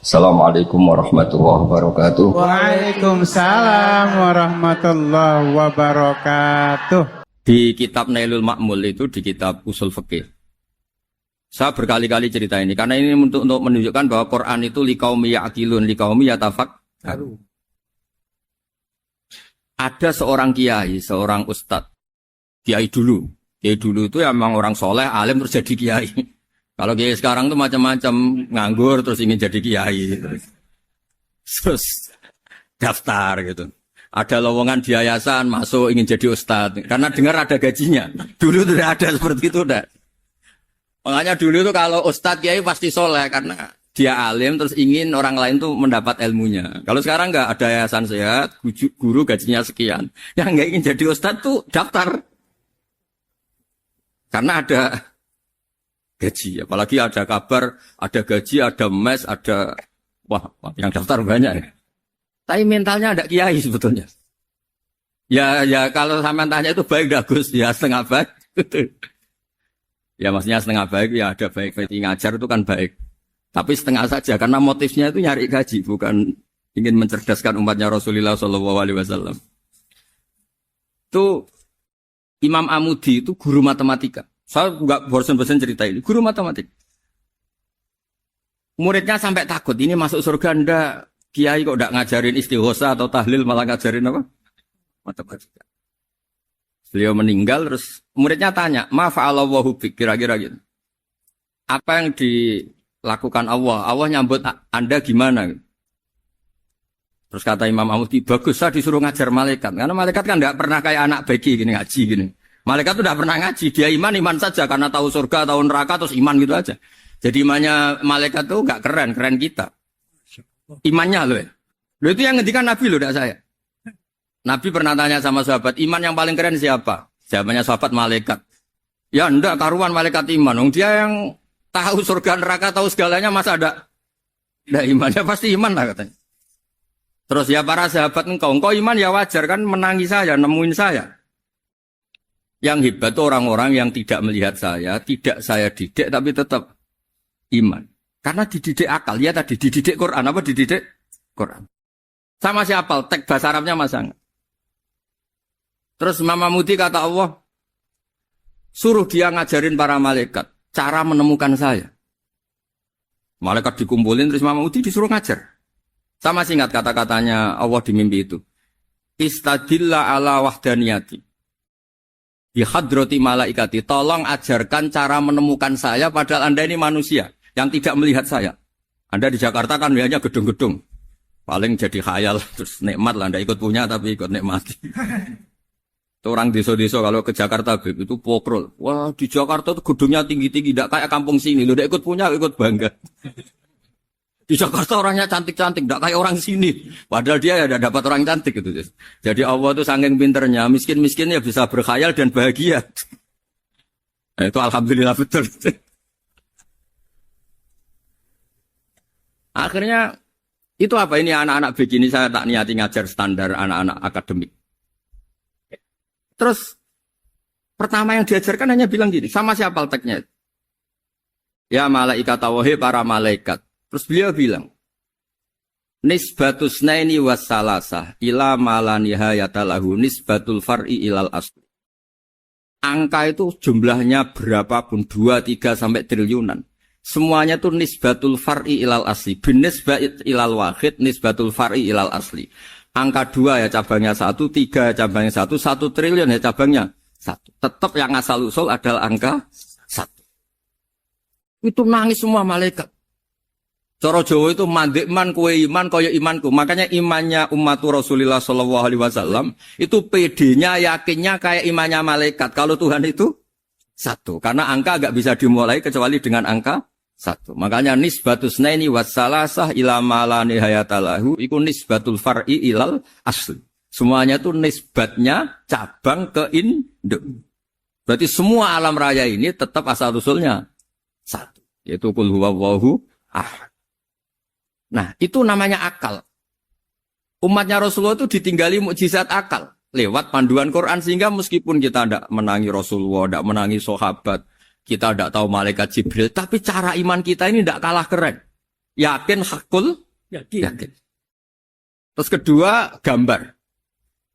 Assalamualaikum warahmatullahi wabarakatuh. Waalaikumsalam warahmatullahi wabarakatuh. Di kitab Nailul Ma'mul itu di kitab Usul Fikih. Saya berkali-kali cerita ini karena ini untuk menunjukkan bahwa Quran itu liqaumi ya'qilun, liqaumi yatafakkarun. Ada seorang kiai, seorang ustadz, kiai dulu. Kiai dulu itu emang orang soleh, alim terus jadi kiai. Kalau kiai sekarang tuh macam-macam, nganggur terus ingin jadi kiai. Terus daftar gitu. Ada lowongan di yayasan, masuk ingin jadi ustadz. Karena dengar ada gajinya. Dulu tidak ada seperti itu, udah. Makanya dulu tuh kalau ustadz kiai pasti soleh karena dia alim terus ingin orang lain tuh mendapat ilmunya. Kalau sekarang nggak ada yayasan sehat, guru gajinya sekian. Yang nggak ingin jadi ustadz tuh daftar. Karena ada gaji, apalagi ada kabar, ada gaji, ada mes, ada wah yang daftar banyak. Tapi mentalnya ada kiai sebetulnya. Ya kalau sama tanya itu baik dah Gus, ya setengah baik. Ya maksudnya setengah baik, ya ada baik ngajar itu kan baik. Tapi setengah saja karena motifnya itu nyari gaji, bukan ingin mencerdaskan umatnya Rasulullah SAW. Itu Imam Amudi itu guru matematika. Saya nggak bosan-bosan cerita ini. Guru matematika. Muridnya sampai takut, ini masuk surga ndak? Kiai kok ndak ngajarin istighosa atau tahlil malah ngajarin apa? Matematika. Beliau meninggal terus muridnya tanya, "Ma fa'alallahu bik?" Kira-kira gitu. Apa yang dilakukan Allah? Allah nyambut Anda gimana? Terus kata Imam Amudi, bagus saya disuruh ngajar malaikat. Karena malaikat kan nggak pernah kayak anak beki gini ngaji gini. Malaikat itu tidak pernah ngaji, dia iman saja karena tahu surga, tahu neraka terus iman gitu aja. Jadi imannya malaikat itu nggak keren kita. Imannya loh. Loh itu yang ngendikan Nabi loh, tidak saya. Nabi pernah tanya sama sahabat, iman yang paling keren siapa? Jawabannya sahabat malaikat. Ya enggak karuan malaikat iman. Dia yang tahu surga neraka, tahu segalanya masa ada imannya pasti iman lah katanya. Terus ya para sahabat engkau iman ya wajar kan menangi saya, nemuin saya. Yang hebat itu orang-orang yang tidak melihat saya, tidak saya didik tapi tetap iman. Karena dididik akal, ya tadi dididik Quran, apa dididik Quran. Sama siapa? Teks bahasa Arabnya masang. Terus Imam Amudi kata Allah, suruh dia ngajarin para malaikat cara menemukan saya. Malaikat dikumpulin terus Imam Amudi disuruh ngajar. Sama singkat kata-katanya Allah di mimpi itu. Istadilla ala wahdaniyati. Di hadrati malaikati, tolong ajarkan cara menemukan saya padahal Anda ini manusia yang tidak melihat saya. Anda di Jakarta kan melihatnya gedung-gedung. Paling jadi khayal, terus nikmat lah, Anda ikut punya tapi ikut nikmati. Itu orang desa-desa kalau ke Jakarta itu pokrol. Wah di Jakarta itu gedungnya tinggi-tinggi, tidak kayak kampung sini. Lu udah ikut punya, ikut bangga. Di Jakarta orangnya cantik-cantik, tidak kayak orang sini. Padahal dia ya tidak dapat orang cantik gitu. Jadi Allah itu saking pinternya, miskin-miskinnya bisa berkhayal dan bahagia. Nah, itu alhamdulillah betul. Akhirnya itu apa ini anak-anak begini saya tak niati ngajar standar anak-anak akademik. Terus pertama yang diajarkan hanya bilang gini, sama siapa teknya? Ya malaikat wahi para malaikat. Terus beliau bilang, nisbatus naini wassalasah ila malanihayatalahu nisbatul far'i ilal asli. Angka itu jumlahnya berapapun, 2, 3 sampai triliunan. Semuanya itu nisbatul far'i ilal asli. Binisbat ilal wahid, nisbatul far'i ilal asli. Angka 2 ya cabangnya 1, 3 cabangnya 1, 1 triliun ya cabangnya 1. Tetap yang asal usul adalah angka 1. Itu nangis semua malaikat. Cara Jawa itu mandekman kue iman kaya imanku. Makanya imannya umatur Rasulullah SAW itu PD-nya yakinnya kayak imannya malaikat. Kalau Tuhan itu 1. Karena angka agak bisa dimulai kecuali dengan angka 1. Makanya nisbatus naini wassalasah ila ma la nihayata lahu iku nisbatul far'i ilal asli. Semuanya itu nisbatnya cabang ke induk. Berarti semua alam raya ini tetap asal usulnya 1. Yaitu qul huwallahu ahad. Nah, itu namanya akal. Umatnya Rasulullah itu ditinggali mukjizat akal lewat panduan Quran sehingga meskipun kita tidak menangi Rasulullah, tidak menangi sahabat, kita tidak tahu malaikat Jibril, tapi cara iman kita ini tidak kalah keren. Yakin hakul Yakin. yakin. Terus kedua, gambar.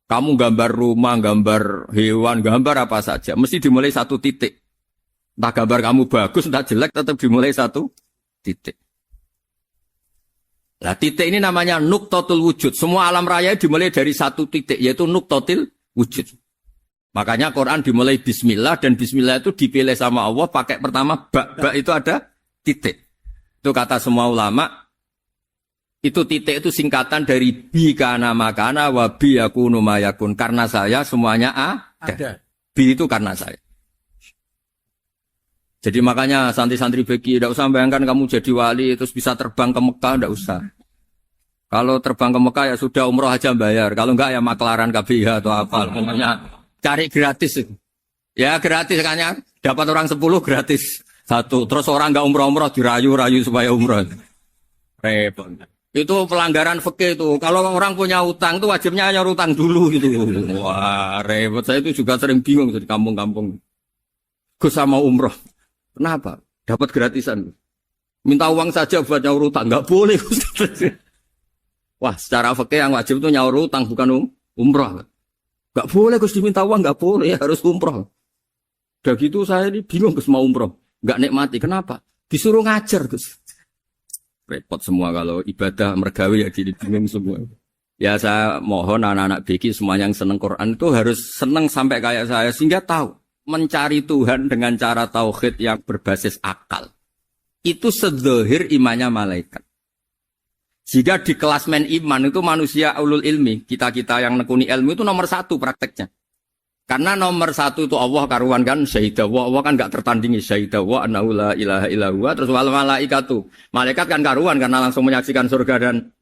Kamu gambar rumah, gambar hewan, gambar apa saja. Mesti dimulai satu titik. Entah gambar kamu bagus, entah jelek, tetap dimulai satu titik. Nah, titik ini namanya nuktotul wujud. Semua alam raya dimulai dari satu titik, yaitu nuktotil wujud. Makanya Quran dimulai bismillah, dan bismillah itu dipilih sama Allah, pakai pertama ba itu ada titik. Itu kata semua ulama, itu titik itu singkatan dari bi kana makana wa bi yakunu mayakun. Karena saya semuanya ada. Bi itu karena saya. Jadi makanya santri-santri begi, tidak usah bayangkan kamu jadi wali terus bisa terbang ke Mekah, tidak usah. Kalau terbang ke Mekah ya sudah umroh aja bayar. Kalau enggak ya maklaran KBH atau apa. Pokoknya cari gratis. Ya gratis kan ya. Dapat orang 10 gratis. Satu. Terus orang enggak umroh-umroh dirayu-rayu supaya umroh. Repot. Itu pelanggaran fikih itu. Kalau orang punya utang itu wajibnya nyaur utang dulu gitu. Wah repot. Saya itu juga sering bingung di kampung-kampung. Gus sama umroh. Kenapa? Dapat gratisan. Minta uang saja buat nyaur utang. Enggak boleh. Wah, secara fikih yang wajib itu nyaur utang bukan umroh. Enggak boleh Gus diminta uang, enggak boleh, harus umroh. Udah gitu saya ini bingung Gus mau umroh. Enggak nikmati. Kenapa? Disuruh ngajar Gus. Repot semua kalau ibadah mergawe ya gini bingung semua. Ya saya mohon anak-anak BK semua yang seneng Quran itu harus seneng sampai kayak saya sehingga tahu. Mencari Tuhan dengan cara tauhid yang berbasis akal. Itu sedzahir imannya malaikat. Jika di kelas men iman itu manusia ulul ilmi, kita-kita yang nekuni ilmu itu nomor 1 prakteknya. Karena nomor 1 itu Allah karuan kan, syahidah wa, Allah kan gak tertandingi, syahidah wa annahu la ilaha illallah, terus wal malaikatu. Malaikat kan karuan karena langsung menyaksikan surga dan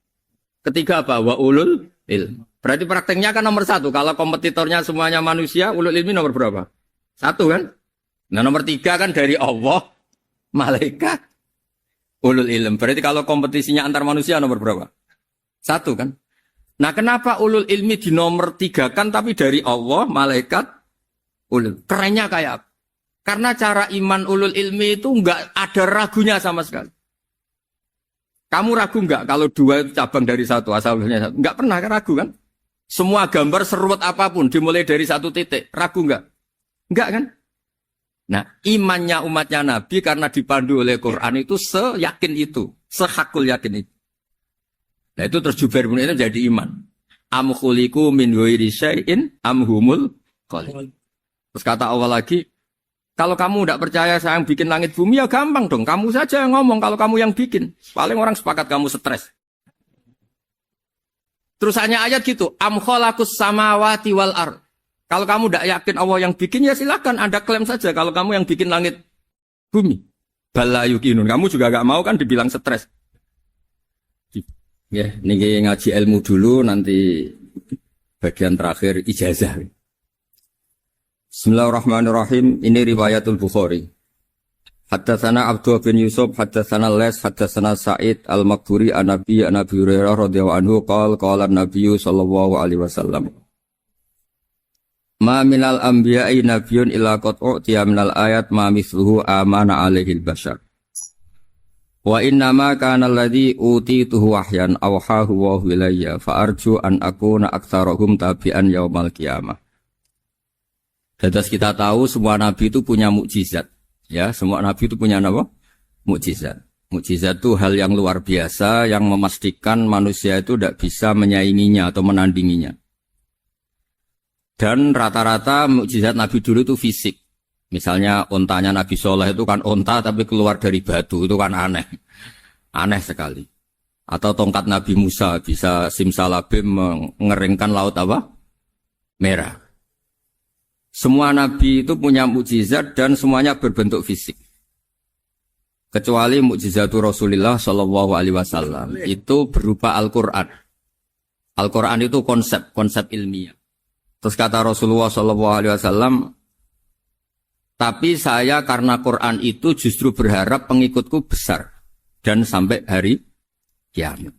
ketiga apa? Wa ulul ilmi. Berarti prakteknya kan nomor 1, kalau kompetitornya semuanya manusia, ulul ilmi nomor berapa? 1 kan? Nah nomor 3 kan dari Allah, malaikat, ulul ilm. Berarti kalau kompetisinya antar manusia nomor berapa? 1 kan? Nah kenapa ulul ilmi di nomor 3 kan tapi dari Allah, malaikat, ulul. Kerennya kayak apa? Karena cara iman ulul ilmi itu enggak ada ragunya sama sekali. Kamu ragu enggak kalau 2 itu cabang dari 1, asalnya 1? Enggak pernah ragu kan? Semua gambar seruat apapun dimulai dari 1 titik. Ragu enggak? Enggak kan? Nah, imannya umatnya Nabi karena dipandu oleh Quran itu seyakin itu, sehakul yakin itu. Nah, itu terus Jubair bin Mut'im jadi iman. Am khuliqu min ghairi syai'in am humul khaliq. Terus kata Allah lagi, kalau kamu tidak percaya saya yang bikin langit bumi ya gampang dong, kamu saja yang ngomong kalau kamu yang bikin. Paling orang sepakat kamu stres. Terus hanya ayat gitu, am khalaqus samawati wal ardh. Kalau kamu tidak yakin Allah yang bikin, ya silakan Anda klaim saja kalau kamu yang bikin langit bumi. Bala yukinun. Kamu juga gak mau kan dibilang stres. Ya, ini ngaji ilmu dulu, nanti bagian terakhir ijazah. Bismillahirrahmanirrahim. Ini riwayatul Bukhari. Haddatsana Abdullah bin Yusuf, haddatsana Les, haddatsana Sa'id al-Makburi an-Nabi Hurairah radhiyallahu anhu qala an-Nabi sallallahu alaihi wasallam. Ma minal anbiya'i nabiyyun illa qad u'tiya minal ayat ma mithluhu amana alaihi al-bashar. Wa inna ma kana alladhi utituhu wahyan awhahu wa ilayya fa arju an akuna aktsarahum tabi'an yaumal qiyamah. Dados kita tahu semua nabi itu punya mukjizat. Ya, semua nabi itu punya apa? Mukjizat. Mukjizat itu hal yang luar biasa yang memastikan manusia itu tidak bisa menyainginya atau menandinginya. Dan rata-rata mukjizat Nabi dulu itu fisik. Misalnya ontanya Nabi Soleh itu kan onta tapi keluar dari batu, itu kan aneh. Aneh sekali. Atau tongkat Nabi Musa bisa simsalabim mengeringkan laut apa? Merah. Semua Nabi itu punya mukjizat dan semuanya berbentuk fisik. Kecuali mukjizatul Rasulullah Shallallahu Alaihi Wasallam itu berupa Al-Quran. Al-Quran itu konsep ilmiah. Terus kata Rasulullah SAW, tapi saya karena Quran itu justru berharap pengikutku besar dan sampai hari kiamat.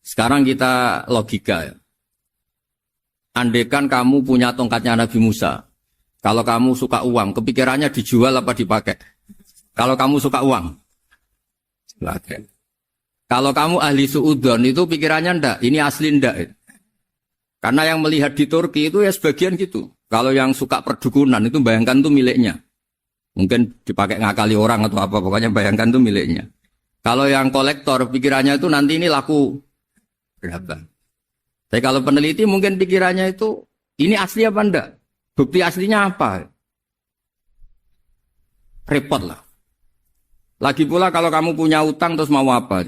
Sekarang kita logika ya. Andaikan kamu punya tongkatnya Nabi Musa, kalau kamu suka uang, kepikirannya dijual apa dipakai? Kalau kamu suka uang, pakai. Kalau kamu ahli suudon itu pikirannya ndak, ini asli ndak. Karena yang melihat di Turki itu ya sebagian gitu. Kalau yang suka perdukunan itu bayangkan itu miliknya. Mungkin dipakai ngakali orang atau apa, pokoknya bayangkan itu miliknya. Kalau yang kolektor pikirannya itu nanti ini laku berapa. Tapi kalau peneliti mungkin pikirannya itu ini asli apa ndak? Bukti aslinya apa? Repot lah. Lagi pula kalau kamu punya utang terus mau apa?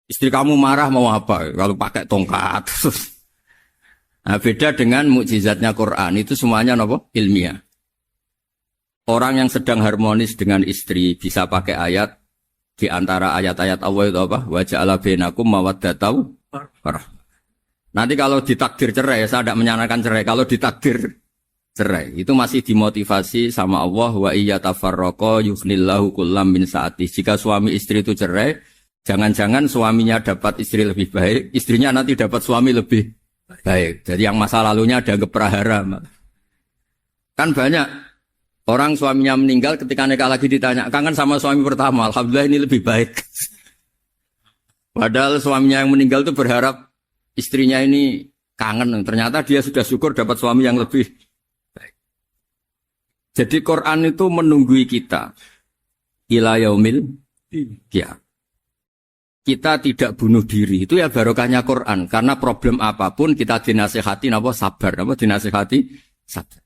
Istri kamu marah mau apa? Kalau pakai tongkat. Nah, beda dengan mukjizatnya Quran. Itu semuanya apa? Ilmiah. Orang yang sedang harmonis dengan istri bisa pakai ayat. Di antara ayat-ayat Allah itu apa? Wa ja'ala bainakum mawaddatan warahmah. Nanti kalau ditakdir cerai, saya tidak menyarankan cerai. Kalau ditakdir cerai, itu masih dimotivasi sama Allah. Wa iya tafarraqa yughnillahu kullam min sa'ati. Jika suami istri itu cerai, jangan-jangan suaminya dapat istri lebih baik, istrinya nanti dapat suami lebih baik. Jadi yang masa lalunya dianggap prahara. Kan banyak orang suaminya meninggal ketika nikah lagi ditanya, kangen sama suami pertama, alhamdulillah ini lebih baik. Padahal suaminya yang meninggal itu berharap istrinya ini kangen. Ternyata dia sudah syukur dapat suami yang lebih baik. Jadi Quran itu menunggui kita. Ila yaumil qiyamah. Kita tidak bunuh diri. Itu ya barokahnya Quran. Karena problem apapun kita dinasihati sabar. Dinasihati sabar.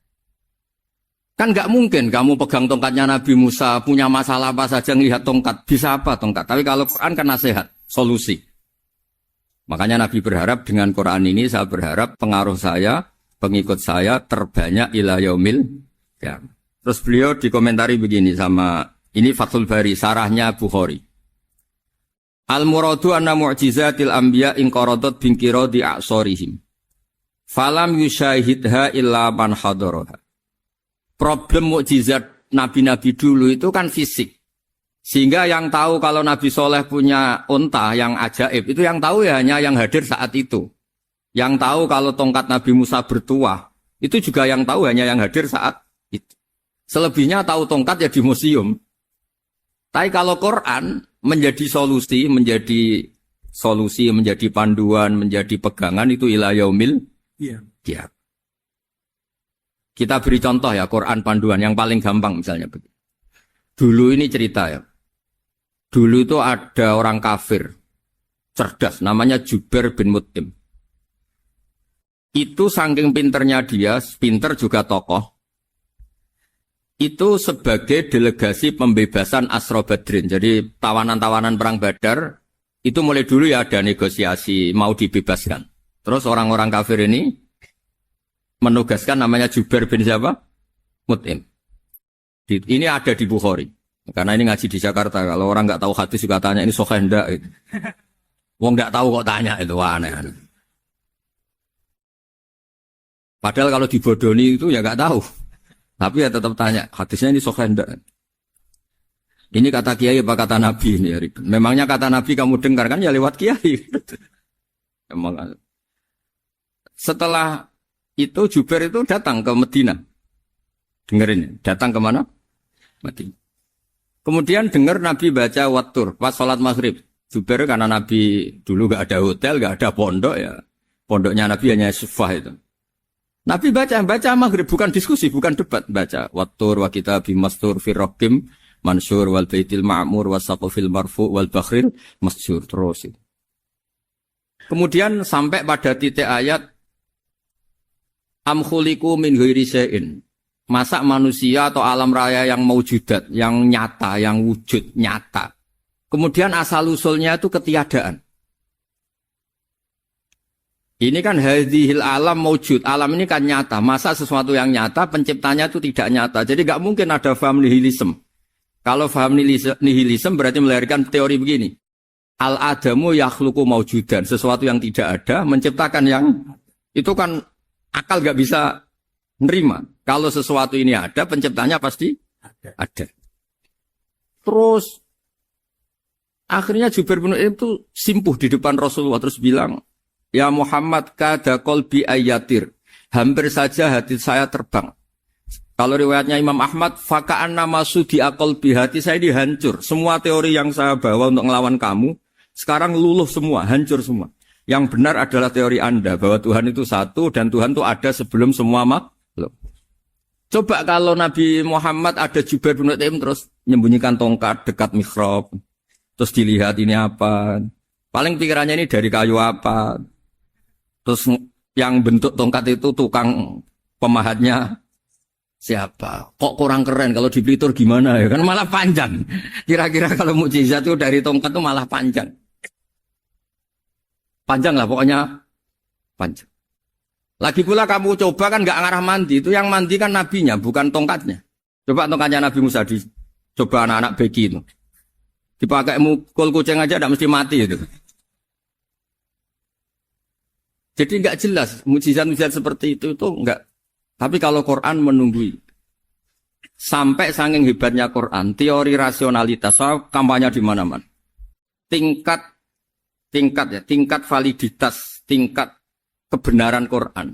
Kan nggak mungkin kamu pegang tongkatnya Nabi Musa, punya masalah apa saja ngelihat tongkat. Bisa apa tongkat? Tapi kalau Quran kan nasihat, solusi. Makanya Nabi berharap dengan Quran ini, saya berharap pengaruh saya, pengikut saya terbanyak ila yaumil qiyamah. Terus beliau dikomentari begini sama, ini Fathul Bari, sarahnya Bukhari. Al-muradu anna mu'jizatil anbiya inqaradat binkiradi a'sorihim. Falam yushahidha illa man hadaraha. Problem mukjizat nabi-nabi dulu itu kan fisik. Sehingga yang tahu kalau Nabi Soleh punya unta yang ajaib, itu yang tahu ya hanya yang hadir saat itu. Yang tahu kalau tongkat Nabi Musa bertuah, itu juga yang tahu hanya yang hadir saat itu. Selebihnya tahu tongkat ya di museum. Tapi kalau Quran menjadi solusi, menjadi panduan, menjadi pegangan itu ila yaumil qiyamah. Kita beri contoh ya Quran panduan yang paling gampang misalnya begini. Dulu ini cerita ya. Dulu itu ada orang kafir cerdas namanya Jubair bin Mut'im. Itu saking pinternya dia, pinter juga tokoh. Itu sebagai delegasi pembebasan Asra Badrin. Jadi tawanan-tawanan perang Badar itu mulai dulu ya ada negosiasi mau dibebaskan. Terus orang-orang kafir ini menugaskan namanya Jubair bin siapa? Mut'im. Ini ada di Bukhari. Karena ini ngaji di Jakarta. Kalau orang nggak tahu hadis juga tanya ini sahih enggak? Wong nggak tahu kok tanya itu aneh. Padahal kalau dibodoni itu ya nggak tahu. Tapi ya tetap tanya, hadisnya ini sahih enggak? Ini kata kiai apa kata nabi ini? Memangnya kata nabi kamu dengar kan ya lewat kiai. Emang. Setelah itu Jubair itu datang ke Medina. Dengerin, datang ke mana? Medina. Kemudian dengar Nabi baca Wattur pas sholat maghrib. Jubair karena Nabi dulu gak ada hotel, gak ada pondok ya. Pondoknya Nabi hanya sufah itu. Nabi baca maghrib, bukan diskusi, bukan debat. Baca Wattur wa kitabi mastur firrokim mansur wal baitil ma'mur wasaqufil marfu wal bakhril masjur. Terus itu. Kemudian sampai pada titik ayat am khuliqu min ghairi syai'in. Masa manusia atau alam raya yang maujudat, yang nyata, yang wujud nyata. Kemudian asal-usulnya itu ketiadaan. Ini kan hadhil alam maujud. Alam ini kan nyata. Masa sesuatu yang nyata, penciptanya itu tidak nyata. Jadi nggak mungkin ada faham nihilisme. Kalau faham nihilisme berarti melahirkan teori begini. Al-adamu yakhluqu maujudan. Sesuatu yang tidak ada, menciptakan yang... Itu kan akal nggak bisa nerima. Kalau sesuatu ini ada, penciptanya pasti ada. Terus akhirnya Jubair bin Mut'im itu simpuh di depan Rasulullah terus bilang, "Ya Muhammad kada qalbi ayatir." Hampir saja hati saya terbang. Kalau riwayatnya Imam Ahmad, faka'an nama sudi akol bihati, saya ini hancur. Semua teori yang saya bawa untuk ngelawan kamu, sekarang luluh semua, hancur semua. Yang benar adalah teori Anda, bahwa Tuhan itu satu, dan Tuhan itu ada sebelum semua makhluk. Coba kalau Nabi Muhammad ada Jubair bin Mut'im, terus menyembunyikan tongkat dekat mihrab, terus dilihat ini apa. Paling pikirannya ini dari kayu apa. Terus yang bentuk tongkat itu tukang pemahatnya siapa? Kok kurang keren kalau di Blitur gimana ya? Kan malah panjang. Kira-kira kalau mukjizat itu dari tongkat itu malah panjang. Panjang lah pokoknya. Panjang. Lagi pula kamu coba kan nggak ngarah mandi. Itu yang mandi kan nabinya, bukan tongkatnya. Coba tongkatnya Nabi Musa coba anak-anak beki itu. Dipakai mukul kucing aja tidak mesti mati itu. Jadi nggak jelas. Mukjizat-mukjizat seperti itu nggak. Tapi kalau Quran menunggui, sampai saking hebatnya Quran, teori rasionalitas, soal kampanye di mana-mana, tingkat validitas, tingkat kebenaran Quran,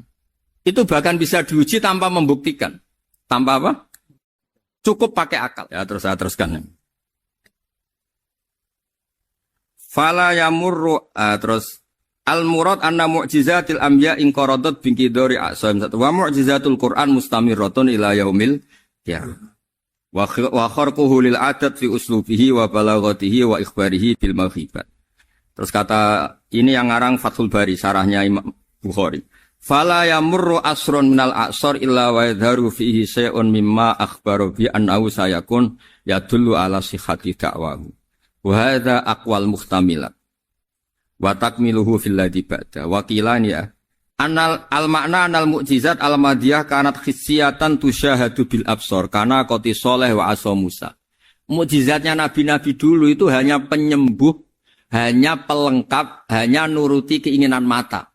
itu bahkan bisa diuji tanpa membuktikan, tanpa apa? Cukup pakai akal. Ya terus saya teruskan. Fala yamurru terus. Al-murad anna mu'jizatil anbiya in qaradat binqidari a'sam wa mu'jizatul Qur'an mustamirratun ila yaumil qiyamah. Wa kharquhu lil adat fi uslubihi wa balaghatihi wa ikhbarihi bil mawhibat. Terus kata ini yang ngarang Fathul Bari sarahnya Imam Bukhari. Fala yamurru asrun minal a'sar illa wa yadharu fihi syai'un mimma akhbaru bi annahu sayakun yadullu ala sihhati da'wahu. Wa hadza aqwal muhtamilat. Wa takmiluhu fil ladzi ba'da wa qilan ya anal al makna anal mukjizat al madiyah kanat khissiyatan tusyahadu bil absar kana qoti soleh wa asa Musa. Mukjizatnya nabi-nabi dulu itu hanya penyembuh, hanya pelengkap, hanya nuruti keinginan mata.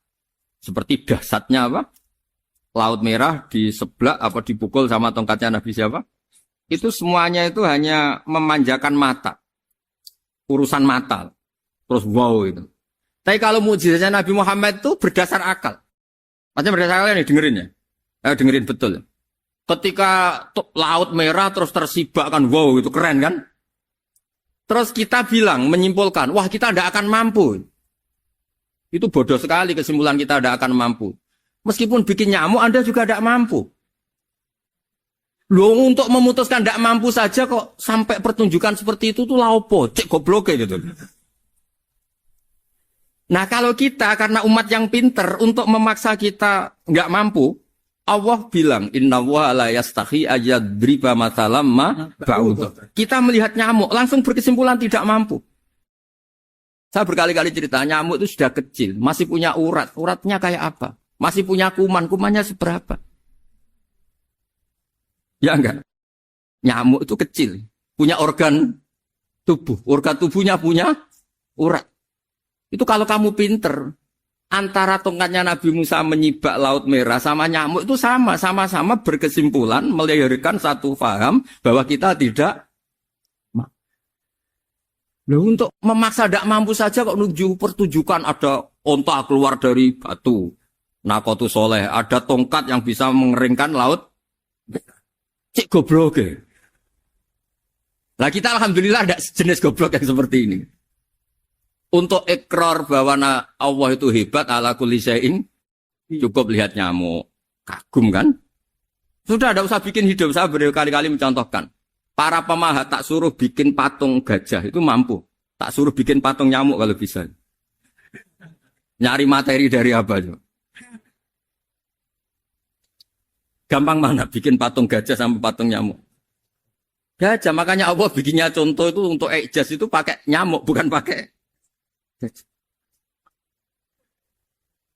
Seperti dahsyatnya apa? Laut Merah di sebelah apa dipukul sama tongkatnya Nabi siapa? Itu semuanya itu hanya memanjakan mata. Urusan mata. Terus wow itu. Tapi kalau mukjizatnya Nabi Muhammad itu berdasar akal. Maksudnya berdasar akal nih dengerin ya. Dengerin betul. Ketika Laut Merah terus tersibak kan, wow itu keren kan. Terus kita bilang, menyimpulkan, wah kita tidak akan mampu. Itu bodoh sekali kesimpulan kita tidak akan mampu. Meskipun bikin nyamuk Anda juga tidak mampu. Loh untuk memutuskan tidak mampu saja kok sampai pertunjukan seperti itu tuh laupo, cek goblok gitu. Nah kalau kita karena umat yang pinter untuk memaksa kita nggak mampu, Allah bilang Inna wa la yastahi ayadriba mathalam ma ba'ud. Kita melihat nyamuk langsung berkesimpulan tidak mampu. Saya berkali-kali cerita nyamuk itu sudah kecil, masih punya urat, uratnya kayak apa? Masih punya kuman, kumannya seberapa? Ya enggak? Nyamuk itu kecil, punya organ tubuhnya punya urat. Itu kalau kamu pinter, antara tongkatnya Nabi Musa menyibak Laut Merah sama nyamuk itu sama-sama berkesimpulan melahirkan satu faham bahwa kita tidak mampu. Loh, untuk memaksa tidak mampu saja kok nuju pertunjukan ada onta keluar dari batu, Nakotu Soleh, ada tongkat yang bisa mengeringkan laut. Cik goblok ya. Lah kita alhamdulillah ada jenis goblok yang seperti ini. Untuk ikrar bahwa Allah itu hebat ala kulli syai'in, cukup lihat nyamuk. Kagum kan? Sudah tidak usah bikin hidup. Saya berkali-kali mencontohkan. Para pemahat tak suruh bikin patung gajah, itu mampu. Tak suruh bikin patung nyamuk kalau bisa. Nyari materi dari apa? Gampang mana bikin patung gajah sama patung nyamuk? Gajah, makanya Allah bikinnya contoh itu untuk ijaz itu pakai nyamuk, bukan pakai.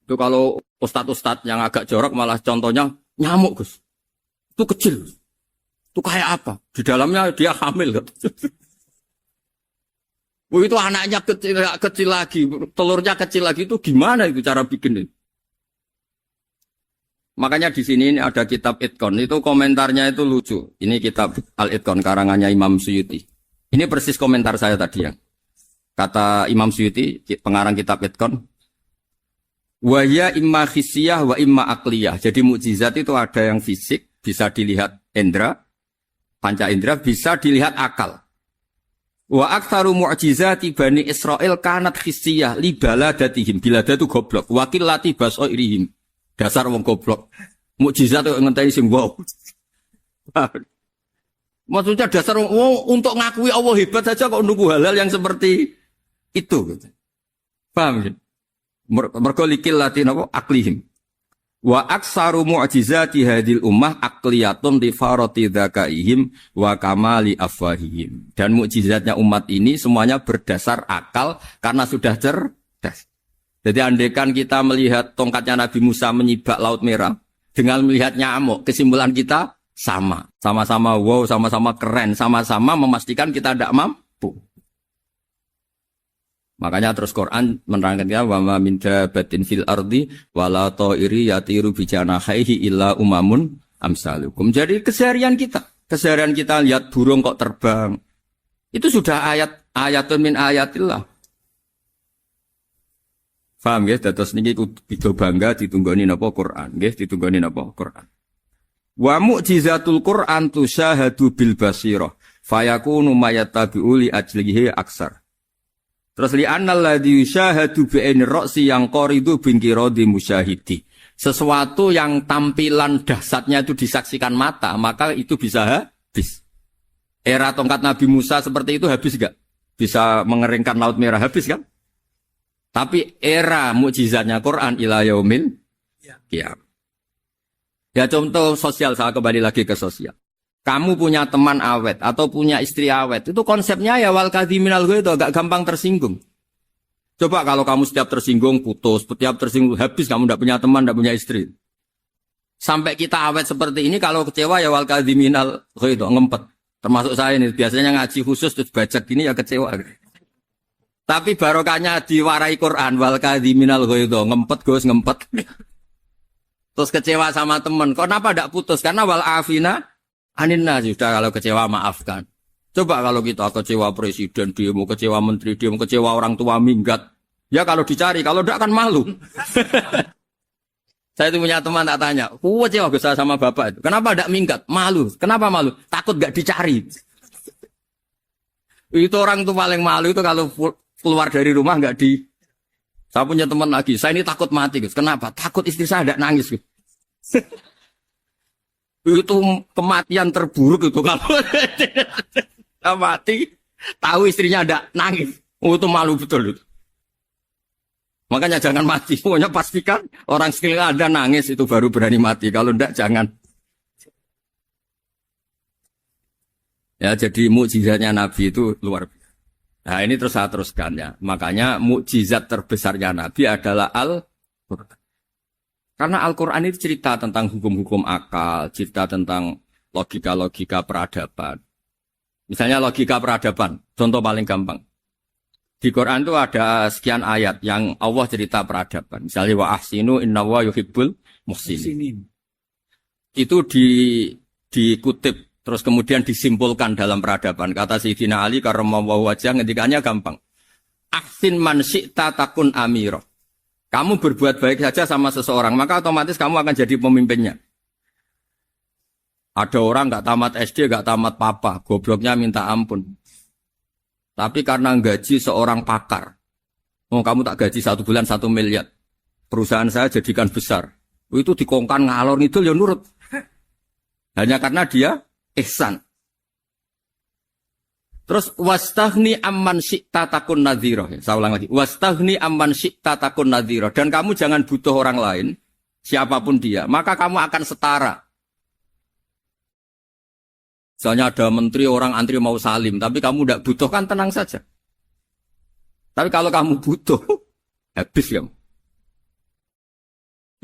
Itu kalau ustadz-ustadz yang agak jorok malah contohnya nyamuk Gus. Itu kecil. Itu kayak apa? Di dalamnya dia hamil. Itu anaknya kecil lagi, telurnya kecil lagi, itu gimana itu cara bikin itu? Makanya di sini ini ada kitab Itqan, itu komentarnya itu lucu. Ini kitab Al-Itqan karangannya Imam Suyuti. Ini persis komentar saya tadi yang kata Imam Suyuti, pengarang kitab Itqan, wa ya imma khissiyah wa imma aqliyah. Jadi mukjizat itu ada yang fisik, bisa dilihat indra, panca indra, bisa dilihat akal. Wa aktsaru mu'jizati Bani Israil kanat khissiyah li baladatihim. Bilada itu goblok. Wakil lati basoirihim. Dasar wong goblok. Mukjizat itu ngenteni sing wow. Maksudnya dasar wong untuk ngakui Allah hebat saja kok nunggu hal-hal yang seperti itu. Paham ya? Mergo likil lati napa aklihim. Wa aksaru mu'jizati hadil ummah akliyatun li farati dzakaihim wa kamali afwahihim. Dan mukjizatnya umat ini semuanya berdasar akal karena sudah cerdas. Jadi andaikan kita melihat tongkatnya Nabi Musa menyibak Laut Merah dengan melihat nyamuk, kesimpulan kita sama. Sama-sama wow, sama-sama keren, sama-sama memastikan kita tidak mampu. Makanya terus Quran menerangkan ya wa ma min dabatin fil ardi wala ta'iri yatiru bi janahihi illa umamun amsalukum. Jadi keseharian kita lihat burung kok terbang. Itu sudah ayatun min ayatillah. Paham nggih? Dados niki kudu bangga ditunggoni napa Quran, nggih ditunggoni napa Quran. Wa mu'jizatul Quran tusyahadu bil basirah fayakunu mayatabi'u li ajlihi aksar. Terus li annal ladzi yusyahadu bi ainir ra'si yang qaridu bingkiradi musyahidi. Sesuatu yang tampilan dahsyatnya itu disaksikan mata, maka itu bisa habis. Era tongkat Nabi Musa seperti itu habis enggak? Bisa mengeringkan Laut Merah habis kan? Tapi era mukjizatnya Quran ila yaumil qiyamah. Ya contoh sosial, saya kembali lagi ke sosial. Kamu punya teman awet atau punya istri awet, itu konsepnya ya wal kadhiminal ghaidh, agak gampang tersinggung. Coba kalau kamu setiap tersinggung putus, setiap tersinggung habis, kamu tidak punya teman, tidak punya istri. Sampai kita awet seperti ini, kalau kecewa ya wal kadhiminal ghaidh, ngempet. Termasuk saya ini, biasanya ngaji khusus terus bajak gini ya kecewa. Tapi barokahnya diwarai Quran wal kadhiminal ghaidh, ngempet Gus, ngempet. Terus kecewa sama teman, kenapa tidak putus? Karena wal afina aninna sudah, kalau kecewa maafkan. Coba kalau kita kecewa presiden, dia mau kecewa menteri, dia mau kecewa orang tua minggat. Ya kalau dicari, kalau tidak kan malu. Saya itu punya teman tak tanya, kecewa Gus sama bapak itu. Kenapa tidak minggat? Malu. Kenapa malu? Takut gak dicari. Itu orang tuh paling malu itu kalau keluar dari rumah gak di. Saya punya teman lagi, saya ini takut mati Gus. Kenapa? Takut istri saya tidak nangis Gus. Itu kematian terburuk itu kalau mati tahu istrinya ada nangis, itu malu betul itu. Makanya jangan mati, pokoknya pastikan orang sekitar ada nangis itu baru berani mati, kalau enggak jangan. Ya jadi mukjizatnya Nabi itu luar biasa. Nah ini terus saya teruskan ya, makanya mukjizat terbesarnya Nabi adalah Al-Quran. Karena Al-Quran itu cerita tentang hukum-hukum akal, cerita tentang logika-logika peradaban. Misalnya logika peradaban, contoh paling gampang. Di Quran itu ada sekian ayat yang Allah cerita peradaban. Misalnya wa ahsinu innallaha yuhibbul muhsinin. Itu dikutip, terus kemudian disimpulkan dalam peradaban. Kata Sayyidina Ali karramallahu wajhah, ngendikannya gampang. Ahsin man syi'ta takun amirah. Kamu berbuat baik saja sama seseorang, maka otomatis kamu akan jadi pemimpinnya. Ada orang gak tamat SD, gak tamat papa, gobloknya minta ampun. Tapi karena gaji seorang pakar, kamu tak gaji 1 bulan 1 miliar, perusahaan saya jadikan besar. Itu dikongkan ngalor ngidul ya nurut. Hanya karena dia ihsan. Terus wastaghni amman syi'ta takun nadhira. Saya ulang lagi. Wastaghni amman syi'ta takun nadhira. Dan kamu jangan butuh orang lain, siapapun dia, maka kamu akan setara. Misalnya ada menteri, orang antri mau salim, tapi kamu tidak butuh, kan tenang saja. Tapi kalau kamu butuh, habis kamu.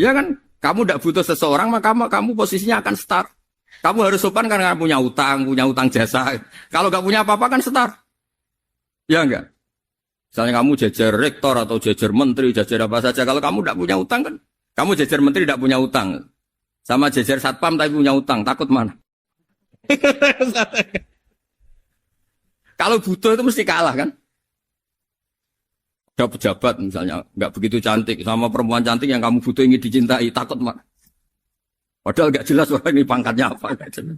Ya kan? Kamu tidak butuh seseorang, maka kamu posisinya akan setara. Kamu harus sopan karena punya utang jasa. Kalau nggak punya apa-apa kan setar. Ya enggak? Misalnya kamu jajar rektor atau jajar menteri, jajar apa saja. Kalau kamu tidak punya utang kan, kamu jajar menteri tidak punya utang. Sama jajar satpam tapi punya utang, takut mana? Kalau butuh itu mesti kalah kan? Ada pejabat misalnya, nggak begitu cantik. Sama perempuan cantik yang kamu butuh ingin dicintai, takut mana? Padahal gak jelas orang ini pangkatnya apa. Gak jelas.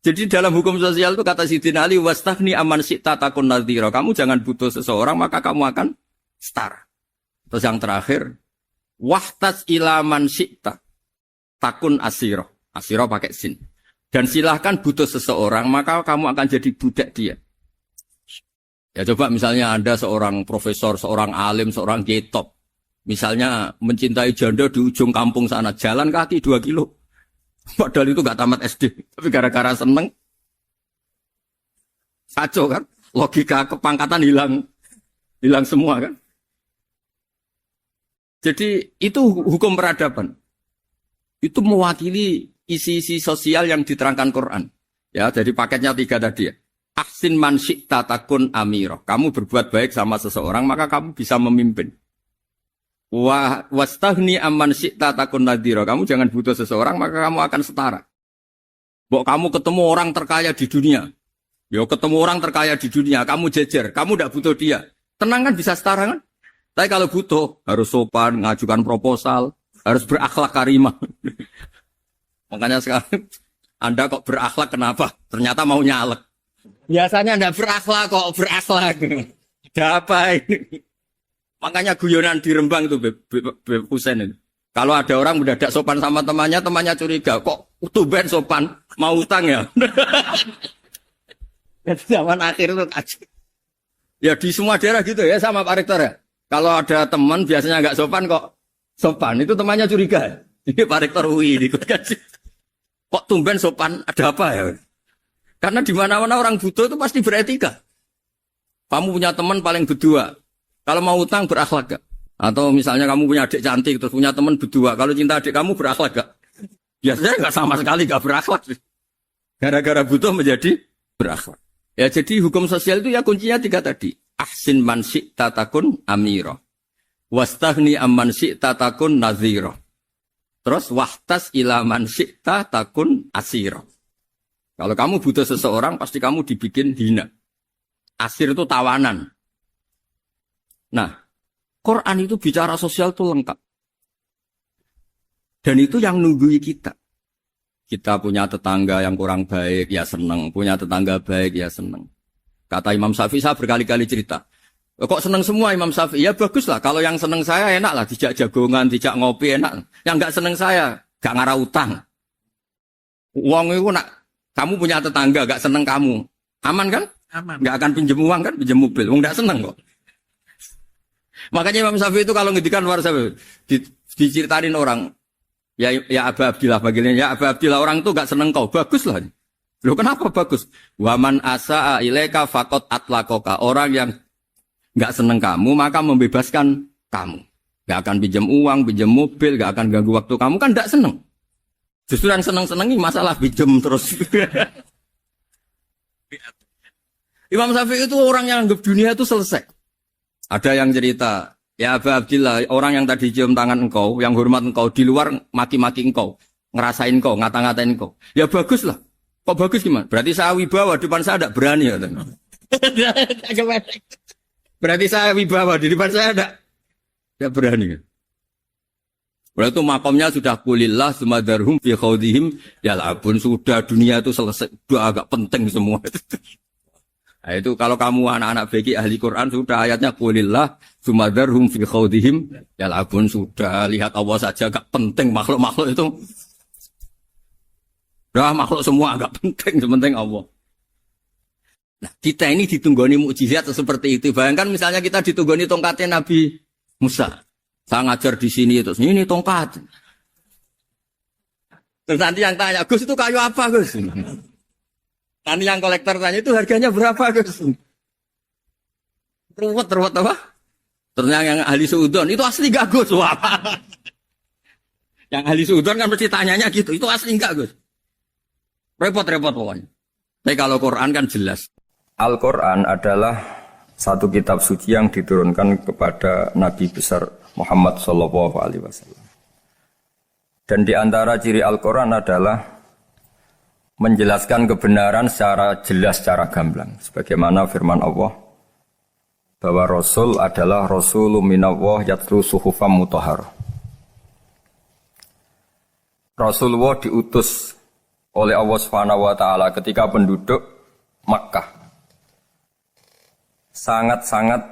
Jadi dalam hukum sosial itu kata Sidin Ali, wastahni aman syi'ta takun nadhira. Kamu jangan butuh seseorang, maka kamu akan setara. Terus yang terakhir, wahtas ilaman syi'ta takun asiro. Asiro pakai sin. Dan silahkan butuh seseorang, maka kamu akan jadi budak dia. Ya coba misalnya Anda seorang profesor, seorang alim, seorang kiai top. Misalnya mencintai janda di ujung kampung sana, jalan kaki 2 kilo. Padahal itu gak tamat SD. Tapi gara-gara seneng, kacau kan? Logika kepangkatan hilang semua kan? Jadi itu hukum peradaban. Itu mewakili isi-isi sosial yang diterangkan Quran. Ya, jadi paketnya 3 tadi ya. Ahsin man syi'ta takun amiro. Kamu berbuat baik sama seseorang, maka kamu bisa memimpin. Wastahni amman syi'ta takun nadhira. Kamu jangan butuh seseorang, maka kamu akan setara. Bok kamu ketemu orang terkaya di dunia. Yo ketemu orang terkaya di dunia, kamu jejer, kamu tidak butuh dia. Tenang kan bisa setara kan? Tapi kalau butuh, harus sopan, ngajukan proposal, harus berakhlak karimah. Makanya sekarang Anda kok berakhlak kenapa? Ternyata mau nyalek. Biasanya Anda berakhlak kok berakhlak. Ada apa ini? Makanya guyonan di Rembang itu Beb Husain itu. Kalau ada orang mendadak sopan sama temannya curiga. Kok tumben sopan? Mau utang ya? Zaman akhir itu ya di semua daerah gitu ya sama Pak Rektor ya. Kalau ada teman biasanya nggak sopan kok sopan. Itu temannya curiga. Ini Pak Rektor UI ikut kaji. Kok tumben sopan? Ada apa ya? Karena di mana-mana orang butuh itu pasti beretika. Kamu punya teman paling berdua. Kalau mau utang berakhlak gak? Atau misalnya kamu punya adik cantik terus punya teman berdua. Kalau cinta adik kamu berakhlak gak? Biasanya gak sama sekali gak berakhlak. Gara-gara butuh menjadi berakhlak. Ya jadi hukum sosial itu ya kuncinya 3 tadi. Ahsin man syi'ta takun amiro. Wastahni amman syi'ta takun nadhiro. Terus wahtas ila man syi'ta takun asiro. Kalau kamu butuh seseorang pasti kamu dibikin hina. Asir itu tawanan. Nah, Quran itu bicara sosial itu lengkap. Dan itu yang nunggui kita. Kita punya tetangga yang kurang baik, ya seneng. Punya tetangga baik, ya seneng. Kata Imam Syafi'i, saya berkali-kali cerita. Kok seneng semua Imam Syafi'i? Ya bagus lah. Kalau yang seneng saya enak lah. Dijak jagongan, dijak ngopi enak. Yang gak seneng saya, gak ngarah utang. Uang itu nak, kamu punya tetangga gak seneng kamu. Aman kan? Aman. Gak akan pinjem uang kan, pinjem mobil. Uang gak seneng kok. Makanya Imam Syafi'i itu kalau ngedikan luar Syafi'i diceritain orang ya Aba Abdillah bagiannya ya Aba Abdillah orang itu gak seneng kau bagus lah. Loh kenapa bagus? Waman asa'a ilaika faqad atlaqaka. Orang yang gak seneng kamu maka membebaskan kamu. Gak akan pinjam uang, pinjam mobil, gak akan ganggu waktu kamu kan gak seneng. Justru yang seneng-senengi masalah pinjam terus. Imam Syafi'i itu orang yang anggap dunia itu selesai. Ada yang cerita, ya Aba Abdillah, orang yang tadi cium tangan engkau, yang hormat engkau, di luar maki-maki engkau, ngerasain engkau, ngata-ngatain engkau. Ya bagus lah. Kok bagus gimana? Berarti saya wibawa, depan saya tidak berani. Ya, berarti saya wibawa, di depan saya tidak berani. Berarti itu makomnya sudah kulillah, sumadarhum fi khawdihim, ya labun, sudah dunia itu selesai, sudah agak penting semua. Nah, itu kalau kamu anak-anak beki ahli Quran sudah ayatnya qulillah sumadarhum fi khawdihim ya labun sudah lihat Allah saja agak penting makhluk-makhluk itu. Dah makhluk semua agak penting sepenting Allah. Nah, kita ini ditunggoni mukjizat seperti itu. Bayangkan misalnya kita ditunggoni tongkatnya Nabi Musa. Saya ngajar di sini terus ini tongkat. Terus nanti yang tanya, "Gus itu kayu apa, Gus?" Nanti yang kolektor tanya itu harganya berapa Gus? Ruwet apa? Ternyata yang ahli suudon itu asli gak Gus? Wah. Yang ahli suudon kan mesti tanyanya gitu, itu asli gak Gus? Repot-repot pokoknya. Tapi kalau Quran kan jelas. Al-Quran adalah satu kitab suci yang diturunkan kepada Nabi besar Muhammad SAW. Dan di antara ciri Al-Quran adalah menjelaskan kebenaran secara jelas, secara gamblang. Sebagaimana firman Allah, bahwa Rasul adalah Rasulun minallah yatlu suhufam mutahharah. Rasulullah diutus oleh Allah Subhanahu wa taala ketika penduduk Makkah sangat-sangat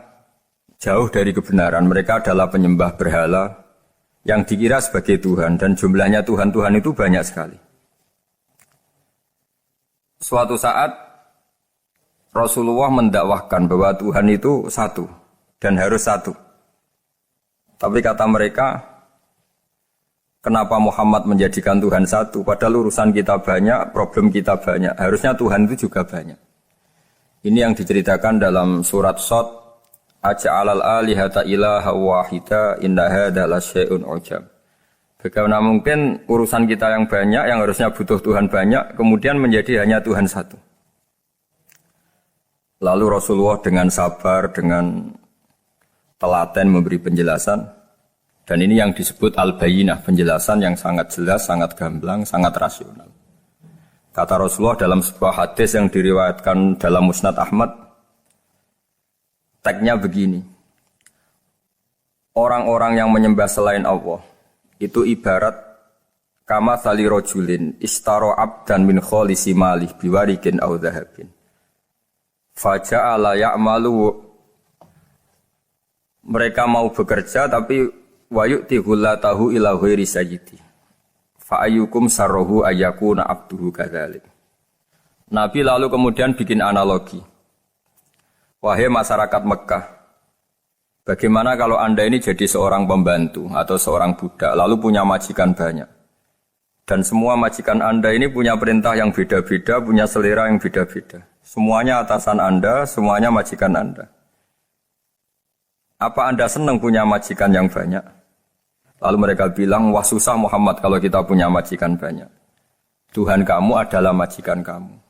jauh dari kebenaran. Mereka adalah penyembah berhala yang dikira sebagai Tuhan, dan jumlahnya Tuhan-Tuhan itu banyak sekali. Suatu saat Rasulullah mendakwahkan bahwa Tuhan itu satu dan harus satu. Tapi kata mereka, kenapa Muhammad menjadikan Tuhan satu? Padahal urusan kita banyak, problem kita banyak. Harusnya Tuhan itu juga banyak. Ini yang diceritakan dalam surat Shad, Aja'alal alihata ilaha wahida inna hadza lasyai'un ujab. Bagaimana mungkin urusan kita yang banyak, yang harusnya butuh Tuhan banyak, kemudian menjadi hanya Tuhan satu. Lalu Rasulullah dengan sabar, dengan telaten memberi penjelasan. Dan ini yang disebut al-bayyinah, penjelasan yang sangat jelas, sangat gamblang, sangat rasional. Kata Rasulullah dalam sebuah hadis yang diriwayatkan dalam Musnad Ahmad, tagnya begini, orang-orang yang menyembah selain Allah, itu ibarat kama thali rojulin istaro abdan min kholisi malih biwarikin au dhahabin. Faja'ala ya'malu, mereka mau bekerja tapi wa yu'tihullatahu ila ghairi sayyidi. Fa ayyukum sarruhu ayyakuna abduhu kadzalik. Nabi lalu kemudian bikin analogi. Wahai masyarakat Mekah, bagaimana kalau Anda ini jadi seorang pembantu atau seorang budak lalu punya majikan banyak. Dan semua majikan Anda ini punya perintah yang beda-beda, punya selera yang beda-beda. Semuanya atasan Anda, semuanya majikan Anda. Apa Anda senang punya majikan yang banyak? Lalu mereka bilang, wah susah Muhammad kalau kita punya majikan banyak. Tuhan kamu adalah majikan kamu.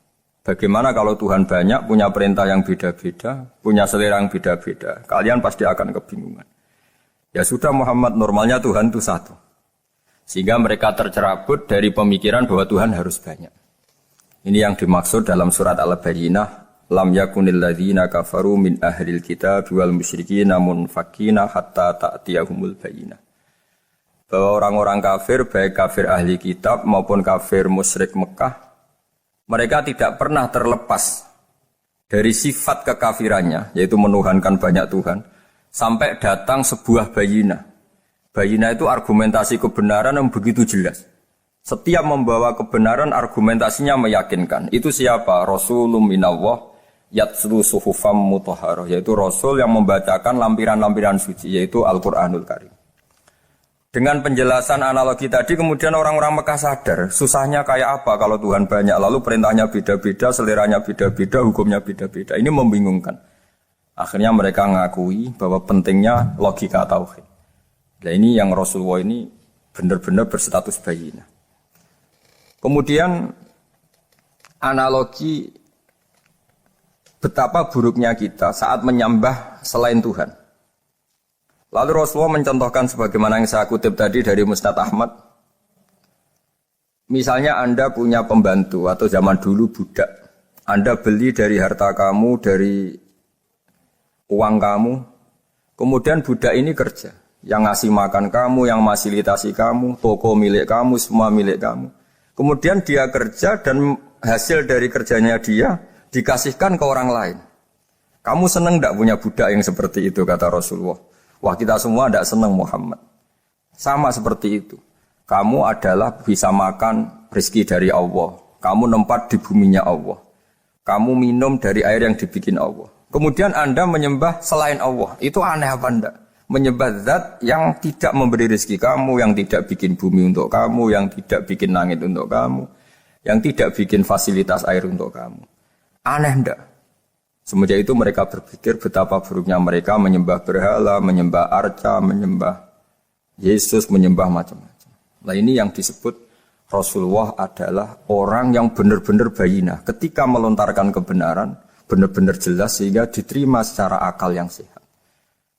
Bagaimana kalau Tuhan banyak, punya perintah yang beda-beda, punya selera yang beda-beda? Kalian pasti akan kebingungan. Ya sudah Muhammad, normalnya Tuhan itu satu. Sehingga mereka tercerabut dari pemikiran bahwa Tuhan harus banyak. Ini yang dimaksud dalam surat Al-Bayyinah. Lam yakunil ladzina kafaru min ahlil kitab wal musyrikina munfakina hatta ta'tiyahumul bayyinah. Bahwa orang-orang kafir, baik kafir ahli kitab maupun kafir musyrik Mekah, mereka tidak pernah terlepas dari sifat kekafirannya, yaitu menuhankan banyak Tuhan, sampai datang sebuah bayinah. Bayinah itu argumentasi kebenaran yang begitu jelas. Setiap membawa kebenaran, argumentasinya meyakinkan. Itu siapa? Rasulun minallah yatslu suhufam mutahharah, yaitu Rasul yang membacakan lampiran-lampiran suci, yaitu Al-Quranul Karim. Dengan penjelasan analogi tadi, kemudian orang-orang Mekah sadar, susahnya kayak apa kalau Tuhan banyak, lalu perintahnya beda-beda, seleranya beda-beda, hukumnya beda-beda. Ini membingungkan. Akhirnya mereka ngakui bahwa pentingnya logika tauhid. Nah ini yang Rasulullah ini benar-benar berstatus bayinah. Kemudian analogi betapa buruknya kita saat menyembah selain Tuhan. Lalu Rasulullah mencontohkan sebagaimana yang saya kutip tadi dari Musnad Ahmad. Misalnya Anda punya pembantu atau zaman dulu budak. Anda beli dari harta kamu, dari uang kamu. Kemudian budak ini kerja. Yang ngasih makan kamu, yang fasilitasi kamu, toko milik kamu, semua milik kamu. Kemudian dia kerja dan hasil dari kerjanya dia dikasihkan ke orang lain. Kamu senang tidak punya budak yang seperti itu, kata Rasulullah. Wah kita semua tidak senang Muhammad. Sama seperti itu. Kamu adalah bisa makan rezeki dari Allah. Kamu nempat di buminya Allah. Kamu minum dari air yang dibikin Allah. Kemudian Anda menyembah selain Allah. Itu aneh apa enggak? Menyembah zat yang tidak memberi rezeki kamu, yang tidak bikin bumi untuk kamu, yang tidak bikin langit untuk kamu, yang tidak bikin fasilitas air untuk kamu. Aneh enggak? Semenjak itu mereka berpikir betapa buruknya mereka menyembah berhala, menyembah arca, menyembah Yesus, menyembah macam-macam. Nah ini yang disebut Rasulullah adalah orang yang benar-benar bayinah. Ketika melontarkan kebenaran, benar-benar jelas sehingga diterima secara akal yang sehat.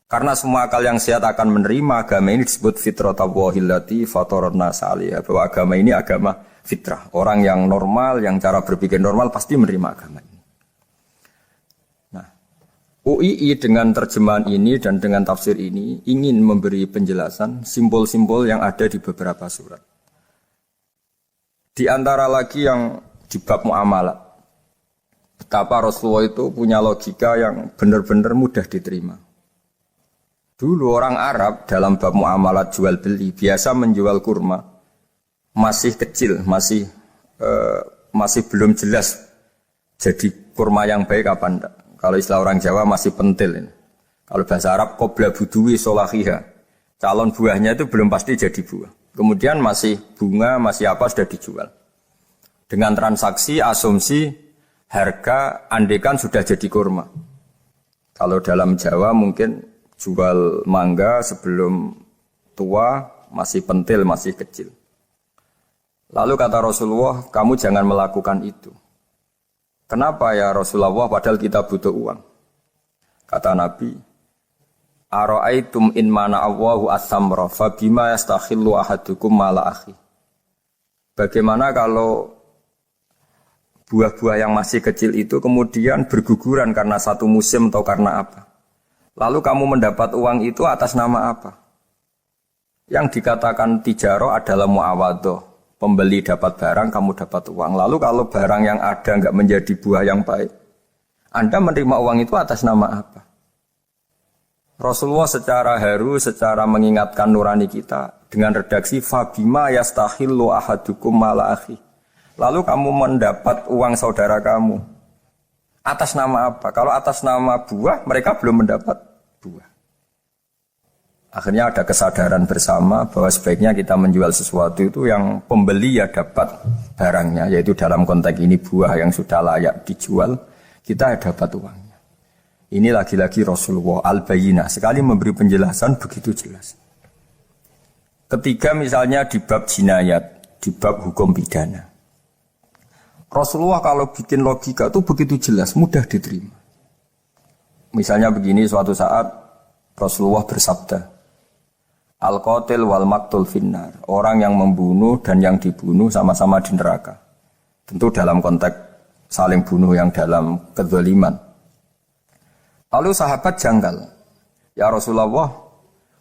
Karena semua akal yang sehat akan menerima agama ini disebut fitratallahi fatarna salih. Bahwa agama ini agama fitrah. Orang yang normal, yang cara berpikir normal pasti menerima agama ini. UII dengan terjemahan ini dan dengan tafsir ini ingin memberi penjelasan simbol-simbol yang ada di beberapa surat. Di antara lagi yang di bab muamalat, betapa Rasulullah itu punya logika yang benar-benar mudah diterima. Dulu orang Arab dalam bab muamalat jual beli biasa menjual kurma masih kecil, masih belum jelas jadi kurma yang baik apa enggak. Kalau istilah orang Jawa masih pentil ini. Kalau bahasa Arab qobla budui solahiha. Calon buahnya itu belum pasti jadi buah. Kemudian masih bunga, masih apa sudah dijual. Dengan transaksi, asumsi, harga, andekan sudah jadi kurma. Kalau dalam Jawa mungkin jual mangga sebelum tua, masih pentil, masih kecil. Lalu kata Rasulullah, kamu jangan melakukan itu. Kenapa ya Rasulullah padahal kita butuh uang? Kata Nabi, Ara'aitum in mana'awahu as-samra fa bima yastakhillu ahadukum mala akhi. Bagaimana kalau buah-buah yang masih kecil itu kemudian berguguran karena satu musim atau karena apa? Lalu kamu mendapat uang itu atas nama apa? Yang dikatakan tijaro adalah muawadoh. Pembeli dapat barang, kamu dapat uang. Lalu kalau barang yang ada enggak menjadi buah yang baik, Anda menerima uang itu atas nama apa? Rasulullah secara haru, secara mengingatkan nurani kita dengan redaksi fabima yastahillu ahadukum mala akhi. Lalu kamu mendapat uang saudara kamu atas nama apa? Kalau atas nama buah, mereka belum mendapat buah. Akhirnya ada kesadaran bersama bahwa sebaiknya kita menjual sesuatu itu yang pembeli ya dapat barangnya, yaitu dalam konteks ini buah yang sudah layak dijual, kita dapat uangnya. Ini lagi-lagi Rasulullah al-Bayyinah sekali memberi penjelasan begitu jelas. Ketiga misalnya di bab jinayat, di bab hukum pidana. Rasulullah kalau bikin logika itu begitu jelas, mudah diterima. Misalnya begini, suatu saat Rasulullah bersabda, Al-qatil wal maktul finnar. Orang yang membunuh dan yang dibunuh sama-sama di neraka. Tentu dalam konteks saling bunuh yang dalam kezaliman. Lalu sahabat janggal. Ya Rasulullah,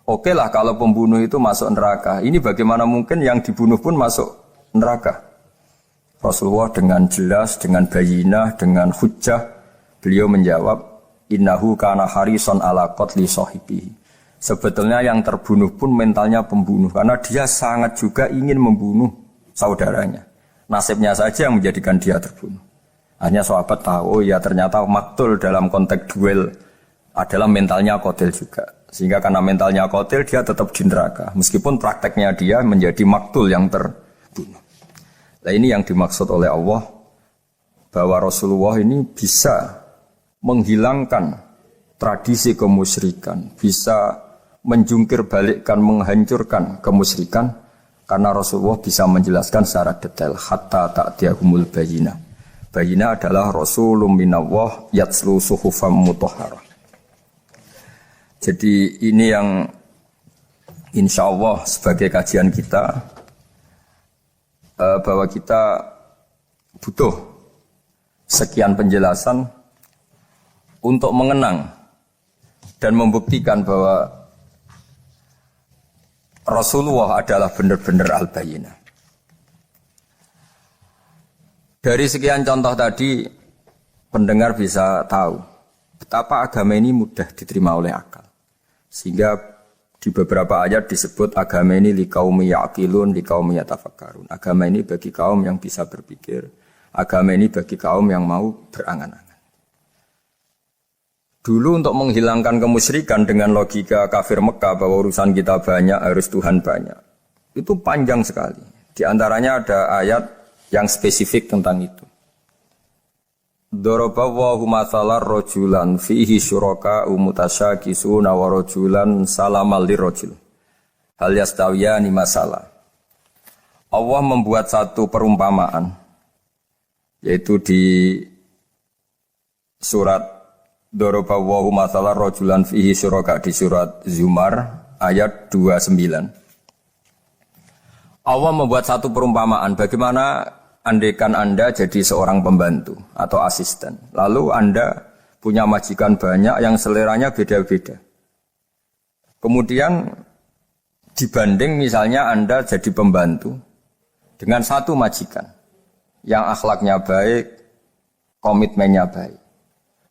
oke lah kalau pembunuh itu masuk neraka. Ini bagaimana mungkin yang dibunuh pun masuk neraka? Rasulullah dengan jelas, dengan bayinah, dengan hujjah, beliau menjawab, innahu kana harison ala qatli sahibihi. Sebetulnya yang terbunuh pun mentalnya pembunuh, karena dia sangat juga ingin membunuh saudaranya. Nasibnya saja yang menjadikan dia terbunuh. Hanya sahabat tahu, oh ya ternyata maktul dalam konteks duel adalah mentalnya qatil juga. Sehingga karena mentalnya qatil dia tetap di neraka. Meskipun prakteknya dia menjadi maktul yang terbunuh. Nah ini yang dimaksud oleh Allah, bahwa Rasulullah ini bisa menghilangkan tradisi kemusyrikan, bisa menjungkir balikkan, menghancurkan kemusyrikan, karena Rasulullah bisa menjelaskan secara detail hatta ta'tiyahumul bayyinah. Bayyinah adalah Rasulun minallah yatslu suhufam mutahharah. Jadi ini yang insya Allah sebagai kajian kita, bahwa kita butuh sekian penjelasan untuk mengenang dan membuktikan bahwa Rasulullah adalah benar-benar al-bayyinah. Dari sekian contoh tadi, pendengar bisa tahu betapa agama ini mudah diterima oleh akal. Sehingga di beberapa ayat disebut agama ini liqaumi ya'qilun, liqaumi yatafakkarun. Agama ini bagi kaum yang bisa berpikir, agama ini bagi kaum yang mau berangan-angan. Dulu untuk menghilangkan kemusyrikan dengan logika kafir Mekah bahwa urusan kita banyak, harus Tuhan banyak, itu panjang sekali. Di antaranya ada ayat yang spesifik tentang itu. Daraballahu mathalan rajulan fihi syuraka mutasyakisuna wa rajulan salamal lirajul. Hal yastawiyani masalah. Allah membuat satu perumpamaan, yaitu di surat Daraballahu mathalan rajulan fihi syuraka, di surat Zumar ayat 29. Allah membuat satu perumpamaan bagaimana andaikan Anda jadi seorang pembantu atau asisten, lalu Anda punya majikan banyak yang seleranya beda-beda. Kemudian dibanding misalnya Anda jadi pembantu dengan satu majikan yang akhlaknya baik, komitmennya baik.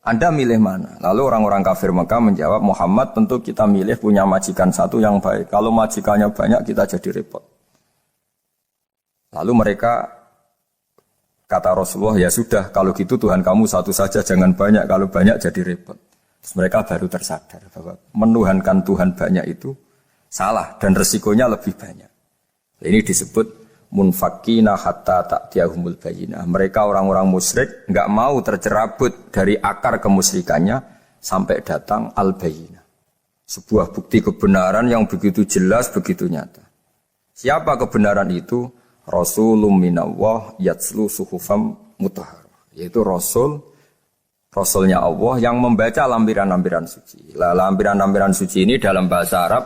Anda milih mana? Lalu orang-orang kafir Mekah menjawab, Muhammad tentu kita milih punya majikan satu yang baik. Kalau majikannya banyak kita jadi repot. Lalu mereka kata Rasulullah, ya sudah kalau gitu Tuhan kamu satu saja jangan banyak. Kalau banyak jadi repot. Terus mereka baru tersadar bahwa menuhankan Tuhan banyak itu salah dan resikonya lebih banyak. Ini disebut munfakina hatta ta'tiyahumul bayyinah. Mereka orang-orang musyrik enggak mau tercerabut dari akar kemusyrikannya sampai datang al-bayyinah. Sebuah bukti kebenaran yang begitu jelas, begitu nyata. Siapa kebenaran itu? Rasulun minallah yatslu suhufam mutahharah. Yaitu Rasulnya Allah yang membaca lampiran-lampiran suci. Lampiran-lampiran suci ini dalam bahasa Arab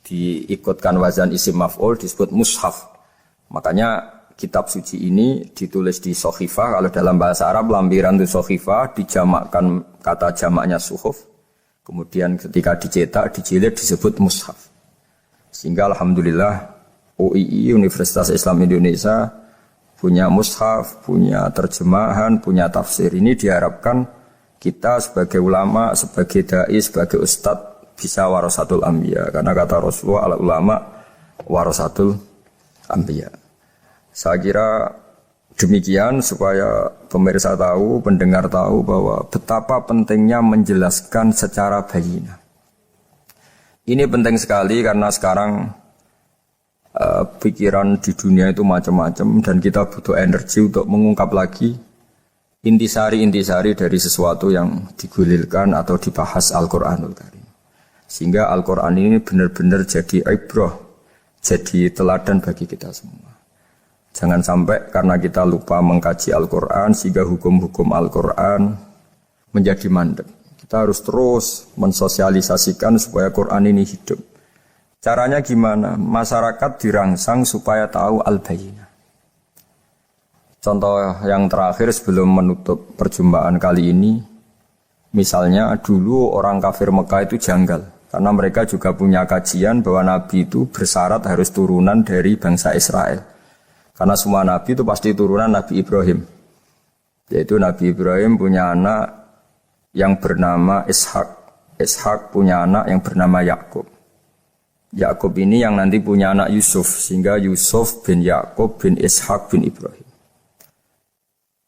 diikutkan wazan isim maf'ul disebut mushaf. Makanya kitab suci ini ditulis di sohifah. Kalau dalam bahasa Arab lampiran itu sohifah, dijamakkan kata jamaknya suhuf. Kemudian ketika dicetak, dijilid disebut mushaf. Sehingga alhamdulillah UII Universitas Islam Indonesia punya mushaf, punya terjemahan, punya tafsir. Ini diharapkan kita sebagai ulama, sebagai dai, sebagai ustadz bisa warasatul anbiya. Karena kata Rasulullah al-ulama warasatul anbiya. Saya kira demikian supaya pemirsa tahu, pendengar tahu bahwa betapa pentingnya menjelaskan secara bayyinah. Ini penting sekali karena sekarang pikiran di dunia itu macam-macam dan kita butuh energi untuk mengungkap lagi intisari-intisari dari sesuatu yang digulirkan atau dibahas Al-Qur'anul Karim. Sehingga Al-Qur'an ini benar-benar jadi ibrah, jadi teladan bagi kita semua. Jangan sampai karena kita lupa mengkaji Al-Quran sehingga hukum-hukum Al-Quran menjadi mandek. Kita harus terus mensosialisasikan supaya Quran ini hidup. Caranya gimana? Masyarakat dirangsang supaya tahu al-bayyinah. Contoh yang terakhir sebelum menutup perjumpaan kali ini, misalnya dulu orang kafir Mekah itu janggal. Karena mereka juga punya kajian bahwa Nabi itu bersyarat harus turunan dari bangsa Israel. Karena semua Nabi itu pasti turunan Nabi Ibrahim. Yaitu Nabi Ibrahim punya anak yang bernama Ishak. Ishak punya anak yang bernama Yakub. Yakub ini yang nanti punya anak Yusuf. Sehingga Yusuf bin Yakub bin Ishak bin Ibrahim.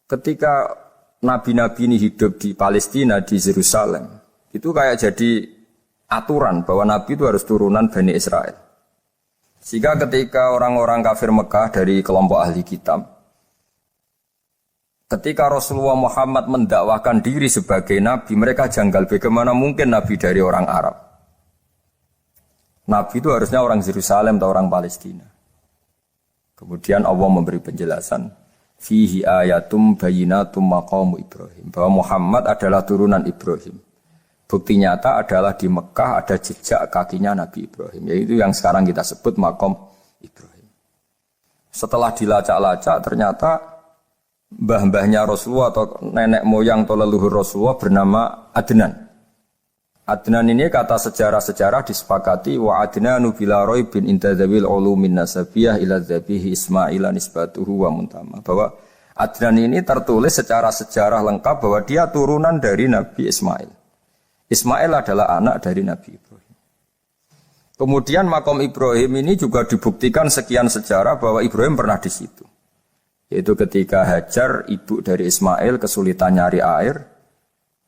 Ketika Nabi-Nabi ini hidup di Palestina, di Yerusalem, itu kayak jadi aturan bahwa Nabi itu harus turunan Bani Israel. Sehingga ketika orang-orang kafir Mekah dari kelompok ahli kitab, ketika Rasulullah Muhammad mendakwahkan diri sebagai Nabi, mereka janggal bagaimana mungkin Nabi dari orang Arab. Nabi itu harusnya orang Yerusalem atau orang Palestina. Kemudian Allah memberi penjelasan, fihi ayatum bayyinatum maqamu Ibrahim, bahwa Muhammad adalah turunan Ibrahim. Bukti nyata adalah di Mekah ada jejak kakinya Nabi Ibrahim. Yaitu yang sekarang kita sebut maqam Ibrahim. Setelah dilacak-lacak ternyata mbah-mbahnya Rasulullah atau nenek moyang atau leluhur Rasulullah bernama Adnan. Adnan ini kata sejarah-sejarah disepakati wa Adnanu bila raibin intadzabil ulumin nasabiyah ila dzabihi Ismaila nisbatuhu wa muntama. Bahwa Adnan ini tertulis secara sejarah lengkap bahwa dia turunan dari Nabi Ismail. Ismail adalah anak dari Nabi Ibrahim. Kemudian makom Ibrahim ini juga dibuktikan sekian sejarah bahwa Ibrahim pernah di situ. Yaitu ketika Hajar, ibu dari Ismail, kesulitan nyari air,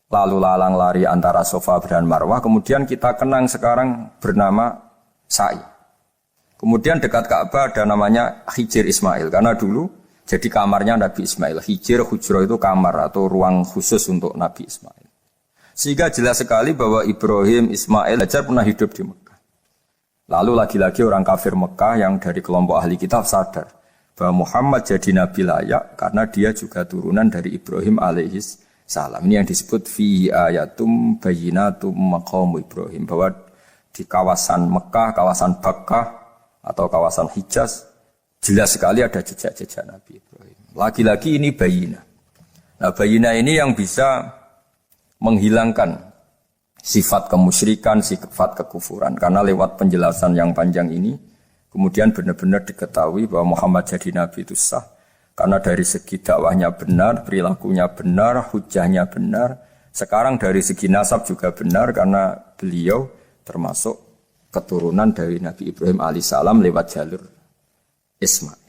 lalu lalang lari antara Safa dan Marwah. Kemudian kita kenang sekarang bernama Sa'i. Kemudian dekat Ka'bah ada namanya Hijir Ismail. Karena dulu jadi kamarnya Nabi Ismail. Hijir, hujrah itu kamar atau ruang khusus untuk Nabi Ismail. Sehingga jelas sekali bahwa Ibrahim, Ismail, Hajar pernah hidup di Mekah. Lalu lagi-lagi orang kafir Mekah yang dari kelompok ahli kitab sadar bahwa Muhammad jadi nabi layak karena dia juga turunan dari Ibrahim alaihis salam. Ini yang disebut fi ayatum bayyinatum maqamu Ibrahim, bahwa di kawasan Mekah, kawasan Bakkah atau kawasan Hijaz jelas sekali ada jejak-jejak Nabi Ibrahim. Lagi-lagi ini bayyinah. Nah, bayyinah ini yang bisa menghilangkan sifat kemusyrikan, sifat kekufuran. Karena lewat penjelasan yang panjang ini, Kemudian benar-benar diketahui bahwa Muhammad jadi nabi itu sah karena dari segi dakwahnya benar, perilakunya benar, hujahnya benar. Sekarang dari segi nasab juga benar karena beliau termasuk keturunan dari Nabi Ibrahim alaihissalam lewat jalur Ismail.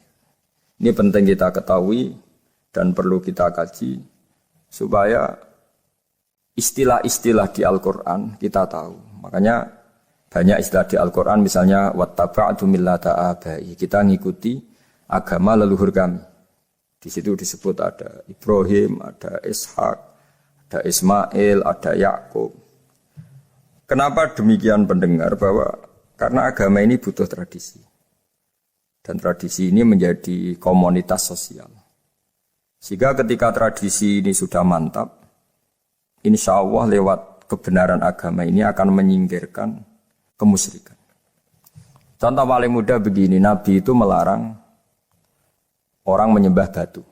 Ini penting kita ketahui dan perlu kita kaji supaya istilah-istilah di Al-Quran kita tahu. Makanya banyak istilah di Al-Quran misalnya wattaba'tu millata abai, kita ngikuti agama leluhur kami. Di situ disebut ada Ibrahim, ada Ishak, ada Ismail, ada Yakub. Kenapa demikian pendengar? Bahwa karena agama ini butuh tradisi. Dan tradisi ini menjadi komunitas sosial. Sehingga ketika tradisi ini sudah mantap, insya Allah lewat kebenaran agama ini akan menyingkirkan kemusyrikan. Contoh paling mudah begini, Nabi itu melarang orang menyembah batu.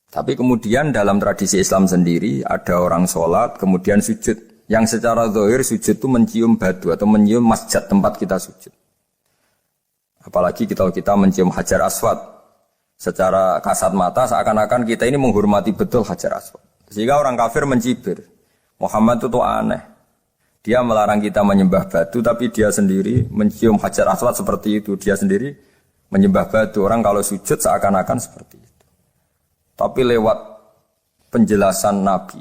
Tapi kemudian dalam tradisi Islam sendiri ada orang sholat kemudian sujud. Yang secara zahir sujud itu mencium batu atau mencium masjid tempat kita sujud. Apalagi kita mencium Hajar Aswad. Secara kasat mata seakan-akan kita ini menghormati betul Hajar Aswad. Sehingga orang kafir mencibir. Muhammad itu aneh. Dia melarang kita menyembah batu, tapi dia sendiri mencium Hajar Aswad seperti itu. Dia sendiri menyembah batu. Orang kalau sujud seakan-akan seperti itu. Tapi lewat penjelasan Nabi,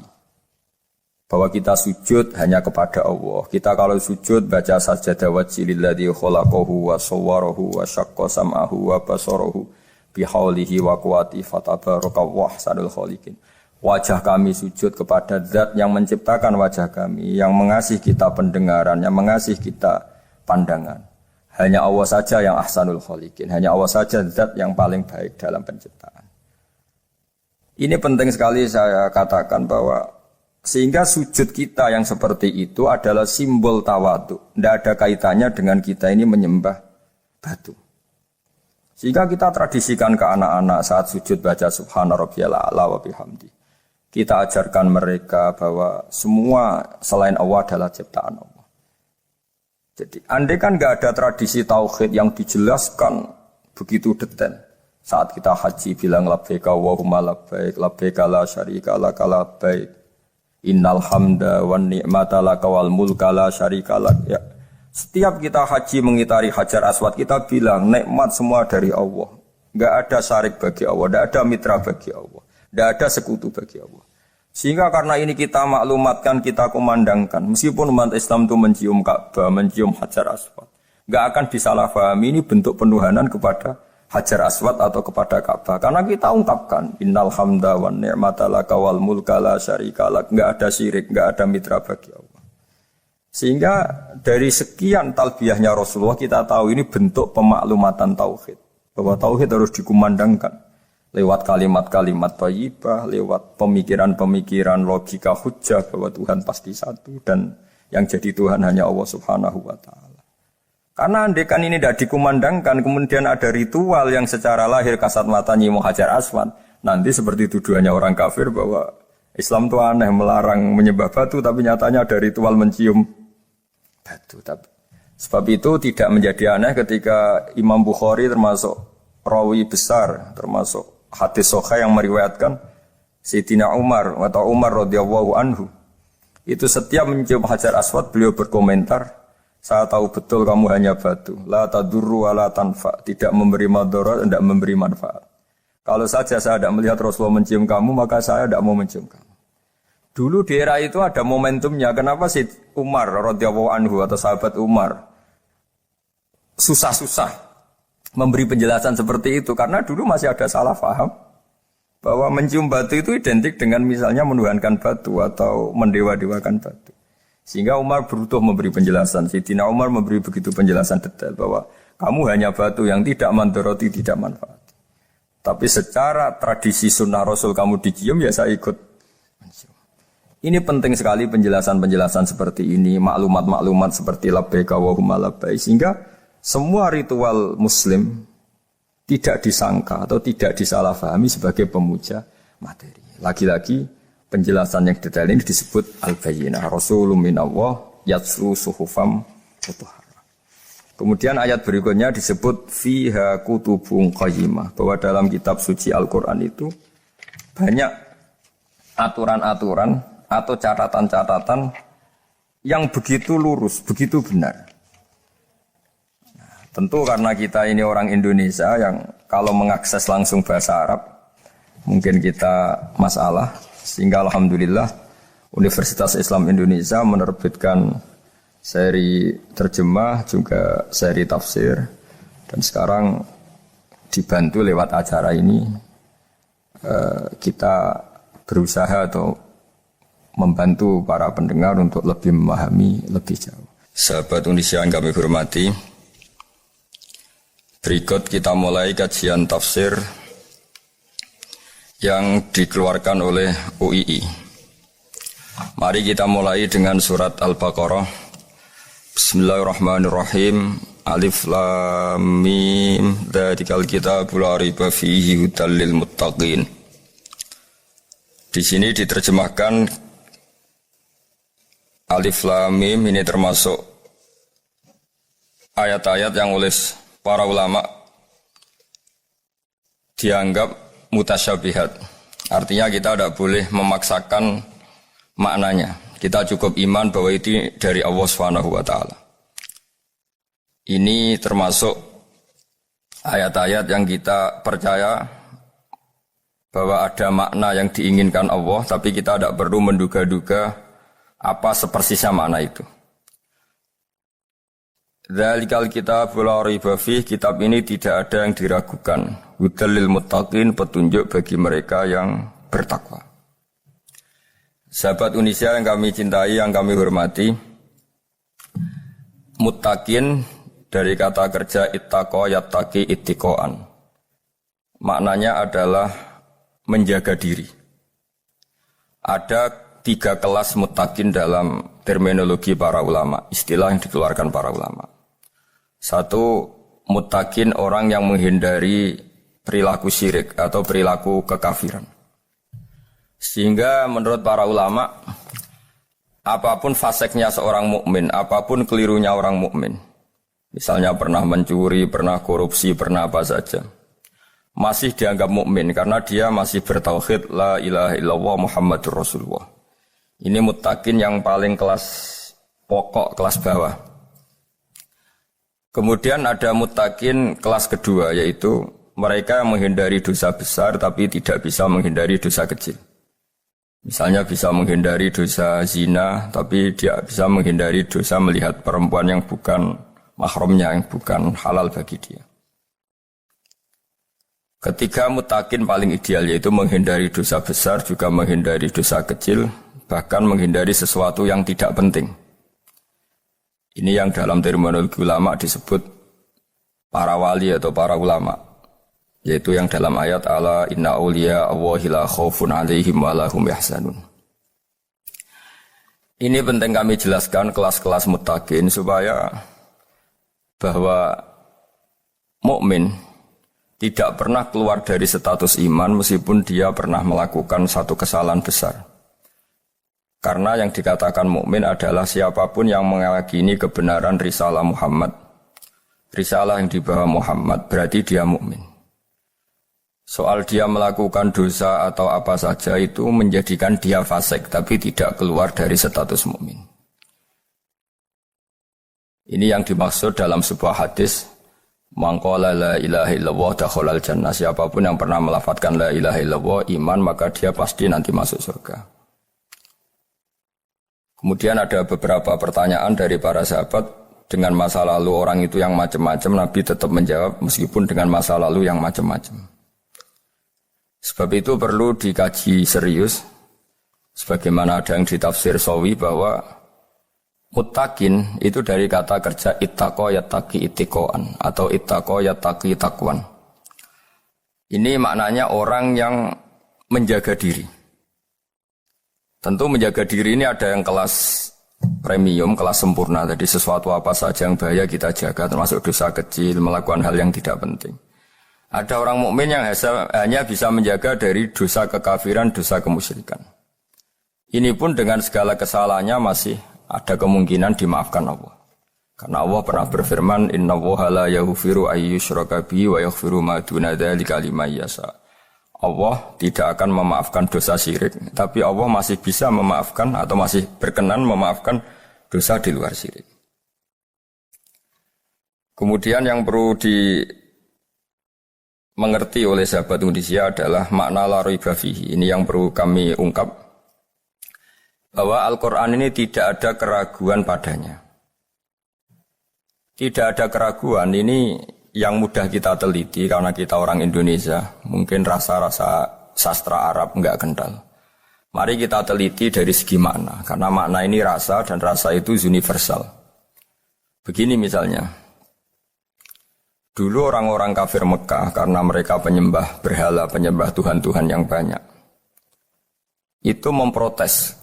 bahwa kita sujud hanya kepada Allah. Kita kalau sujud baca sajadah wajhililladzi khalaqahu wa sawwarahu wa syaqqa sam'ahu wa basarahu bihaulihi wa quwwati fatabarakallahu ahsanul khaliqin. Wajah kami sujud kepada zat yang menciptakan wajah kami, yang mengasihi kita pendengaran, yang mengasihi kita pandangan. Hanya Allah saja yang ahsanul khaliqin, hanya Allah saja zat yang paling baik dalam penciptaan. Ini penting sekali saya katakan bahwa sehingga sujud kita yang seperti itu adalah simbol tawadhu. Tidak ada kaitannya dengan kita ini menyembah batu. Sehingga kita tradisikan ke anak-anak saat sujud baca subhana rabbiyal a'la wa bihamdi. Kita ajarkan mereka bahwa semua selain Allah adalah ciptaan Allah. Jadi andai kan nggak ada tradisi tauhid yang dijelaskan begitu detail. Saat kita haji bilang labbaik Allahumma labbaik, labbaik la syarika lak labbaik. Innal hamda wan ni'mata laka wal mulka la syarika lak. Ya. Setiap kita haji mengitari Hajar Aswad kita bilang nikmat semua dari Allah. Enggak ada syarik bagi Allah, enggak ada mitra bagi Allah, enggak ada sekutu bagi Allah. Sehingga karena ini kita maklumatkan, kita kumandangkan, meskipun umat Islam itu mencium Ka'bah, mencium Hajar Aswad, enggak akan disalahpahami ini bentuk penuhanan kepada Hajar Aswad atau kepada Ka'bah. Karena kita ungkapkan innal hamda wan ni'mata laka wal mulka la syarika lak, enggak ada syirik, enggak ada mitra bagi Allah. Sehingga dari sekian talbiyahnya Rasulullah kita tahu ini bentuk pemaklumatan tauhid. Bahwa tauhid harus dikumandangkan lewat kalimat-kalimat thayyibah, lewat pemikiran-pemikiran logika hujjah bahwa Tuhan pasti satu dan yang jadi Tuhan hanya Allah Subhanahu wa taala. Karena andekan ini tidak dikumandangkan, kemudian ada ritual yang secara lahir kasat mata nyium Hajar Aswad, nanti seperti tuduhannya orang kafir bahwa Islam itu aneh melarang menyembah batu, tapi nyatanya ada ritual mencium batu. Sebab itu tidak menjadi aneh ketika Imam Bukhari termasuk rawi besar, termasuk hadis sahih yang meriwayatkan Sayyidina Umar atau Umar radhiyallahu anhu. Itu setiap mencium Hajar Aswad beliau berkomentar, saya tahu betul kamu hanya batu, la tadurru wa la tanfa, tidak memberi madarat, tidak memberi manfaat. Kalau saja saya tidak melihat Rasulullah mencium kamu, maka saya tidak mau mencium kamu. Dulu di era itu ada momentumnya. Kenapa sih Umar radhiyallahu anhu atau sahabat Umar susah-susah memberi penjelasan seperti itu? Karena dulu masih ada salah paham bahwa mencium batu itu identik dengan misalnya menuhankan batu atau mendewa-dewakan batu. Sehingga Umar berutuh memberi penjelasan. Sayyidina Umar memberi begitu penjelasan detail bahwa kamu hanya batu yang tidak mandoroti, tidak manfaat. Tapi secara tradisi sunnah Rasul kamu dicium, ya saya ikut. Ini penting sekali penjelasan-penjelasan seperti ini, maklumat-maklumat seperti labbaik Allahumma labbaik, sehingga semua ritual Muslim tidak disangka atau tidak disalahfahami sebagai pemuja materi. Lagi-lagi penjelasan yang detail ini disebut al-bayyinah, Rasulun minallah yatslu suhufam mutahharah. Kemudian ayat berikutnya disebut fiha kutubun qayyimah, bahwa dalam kitab suci Al-Qur'an itu banyak aturan-aturan atau catatan-catatan yang begitu lurus, begitu benar. Nah, tentu karena kita ini orang Indonesia yang kalau mengakses langsung bahasa Arab mungkin kita masalah, sehingga alhamdulillah Universitas Islam Indonesia menerbitkan seri terjemah juga seri tafsir, dan sekarang dibantu lewat acara ini kita berusaha atau membantu para pendengar untuk lebih memahami lebih jauh. Sahabat Indonesia yang kami hormati, berikut kita mulai kajian tafsir yang dikeluarkan oleh UII. Mari kita mulai dengan surat Al-Baqarah. Bismillahirrahmanirrahim. Alif Lam Mim. Dzalikal kitabul la raiba fihi hudal lil muttaqin. Di sini diterjemahkan Alif Lam Mim ini termasuk ayat-ayat yang oleh para ulama dianggap mutasyabihat. Artinya kita tidak boleh memaksakan maknanya. Kita cukup iman bahwa itu dari Allah Subhanahu wa taala. Ini termasuk ayat-ayat yang kita percaya bahwa ada makna yang diinginkan Allah, tapi kita tidak perlu menduga-duga apa sepersisnya makna itu. Dzalikal kitabul la raiba fihi, kitab ini tidak ada yang diragukan. Hudal lil muttaqin, petunjuk bagi mereka yang bertakwa. Sahabat Indonesia yang kami cintai, yang kami hormati, muttaqin dari kata kerja ittaqa yattaqi ittiqaan. Maknanya adalah menjaga diri. Ada 3 kelas muttaqin dalam terminologi para ulama, istilah yang dikeluarkan para ulama. 1, muttaqin orang yang menghindari perilaku syirik atau perilaku kekafiran. Sehingga menurut para ulama, apapun faseknya seorang mukmin, apapun kelirunya orang mukmin, misalnya pernah mencuri, pernah korupsi, pernah apa saja, masih dianggap mukmin karena dia masih bertauhid la ilaha illallah Muhammadur Rasulullah. Ini muttaqin yang paling kelas pokok, kelas bawah. Kemudian ada muttaqin kelas kedua, yaitu mereka yang menghindari dosa besar tapi tidak bisa menghindari dosa kecil. Misalnya bisa menghindari dosa zina, tapi dia bisa menghindari dosa melihat perempuan yang bukan mahramnya, yang bukan halal bagi dia. Ketiga muttaqin paling ideal, yaitu menghindari dosa besar, juga menghindari dosa kecil, bahkan menghindari sesuatu yang tidak penting. Ini yang dalam terminologi ulama disebut para wali atau para ulama, yaitu yang dalam ayat ala inna awliya Allahi la khaufun alaihim wa lahum yahzanun. Ini penting kami jelaskan kelas-kelas muttaqin supaya bahwa mukmin tidak pernah keluar dari status iman meskipun dia pernah melakukan satu kesalahan besar. Karena yang dikatakan mukmin adalah siapapun yang meyakini kebenaran risalah Muhammad, risalah yang dibawa Muhammad, berarti dia mukmin. Soal dia melakukan dosa atau apa saja itu menjadikan dia fasik, tapi tidak keluar dari status mukmin. Ini yang dimaksud dalam sebuah hadis, man qala la ilaha illallah dakhalal jannah. Siapapun yang pernah melafadzkan la ilaha illallah iman, maka dia pasti nanti masuk surga. Kemudian ada beberapa pertanyaan dari para sahabat dengan masa lalu orang itu yang macam-macam, Nabi tetap menjawab meskipun dengan masa lalu yang macam-macam. Sebab itu perlu dikaji serius, sebagaimana ada yang ditafsir Sawi bahwa muttaqin itu dari kata kerja ittaqa yattaqi ittiqaan atau ittaqa yattaqi taqwan. Ini maknanya orang yang menjaga diri. Tentu menjaga diri ini ada yang kelas premium, kelas sempurna. Jadi sesuatu apa saja yang bahaya kita jaga, termasuk dosa kecil, melakukan hal yang tidak penting. Ada orang mukmin yang hanya bisa menjaga dari dosa kekafiran, dosa kemusyrikan. Ini pun dengan segala kesalahannya masih ada kemungkinan dimaafkan Allah. Karena Allah pernah berfirman, innallaha la yaghfiru ayyushraka bihi wa yaghfiru ma duna dzalika liman yasha. Allah tidak akan memaafkan dosa syirik, tapi Allah masih bisa memaafkan atau masih berkenan memaafkan dosa di luar syirik. Kemudian yang perlu dimengerti oleh sahabat Indonesia adalah makna la raiba fihi. Ini yang perlu kami ungkap, bahwa Al-Quran ini tidak ada keraguan padanya. Tidak ada keraguan, ini yang mudah kita teliti karena kita orang Indonesia. Mungkin rasa-rasa sastra Arab enggak kental. Mari kita teliti dari segi makna, karena makna ini rasa dan rasa itu universal. Begini misalnya, dulu orang-orang kafir Mekah karena mereka penyembah berhala, penyembah Tuhan-Tuhan yang banyak, itu memprotes.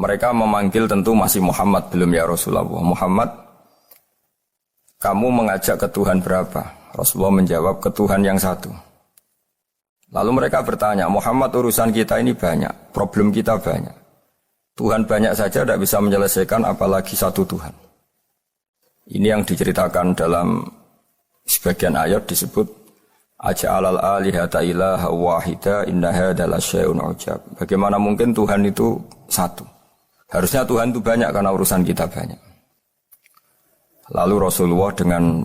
Mereka memanggil tentu masih Muhammad, belum ya Rasulullah. Muhammad, kamu mengajak ke Tuhan berapa? Rasulullah menjawab, ke Tuhan yang satu. Lalu mereka bertanya, Muhammad, urusan kita ini banyak, problem kita banyak. Tuhan banyak saja tidak bisa menyelesaikan, apalagi satu Tuhan. Ini yang diceritakan dalam sebagian ayat disebut, Aja'alal alihata ilaha wahida inna hadza lasyai'un ujab. Bagaimana mungkin Tuhan itu satu? Harusnya Tuhan itu banyak karena urusan kita banyak. Lalu Rasulullah dengan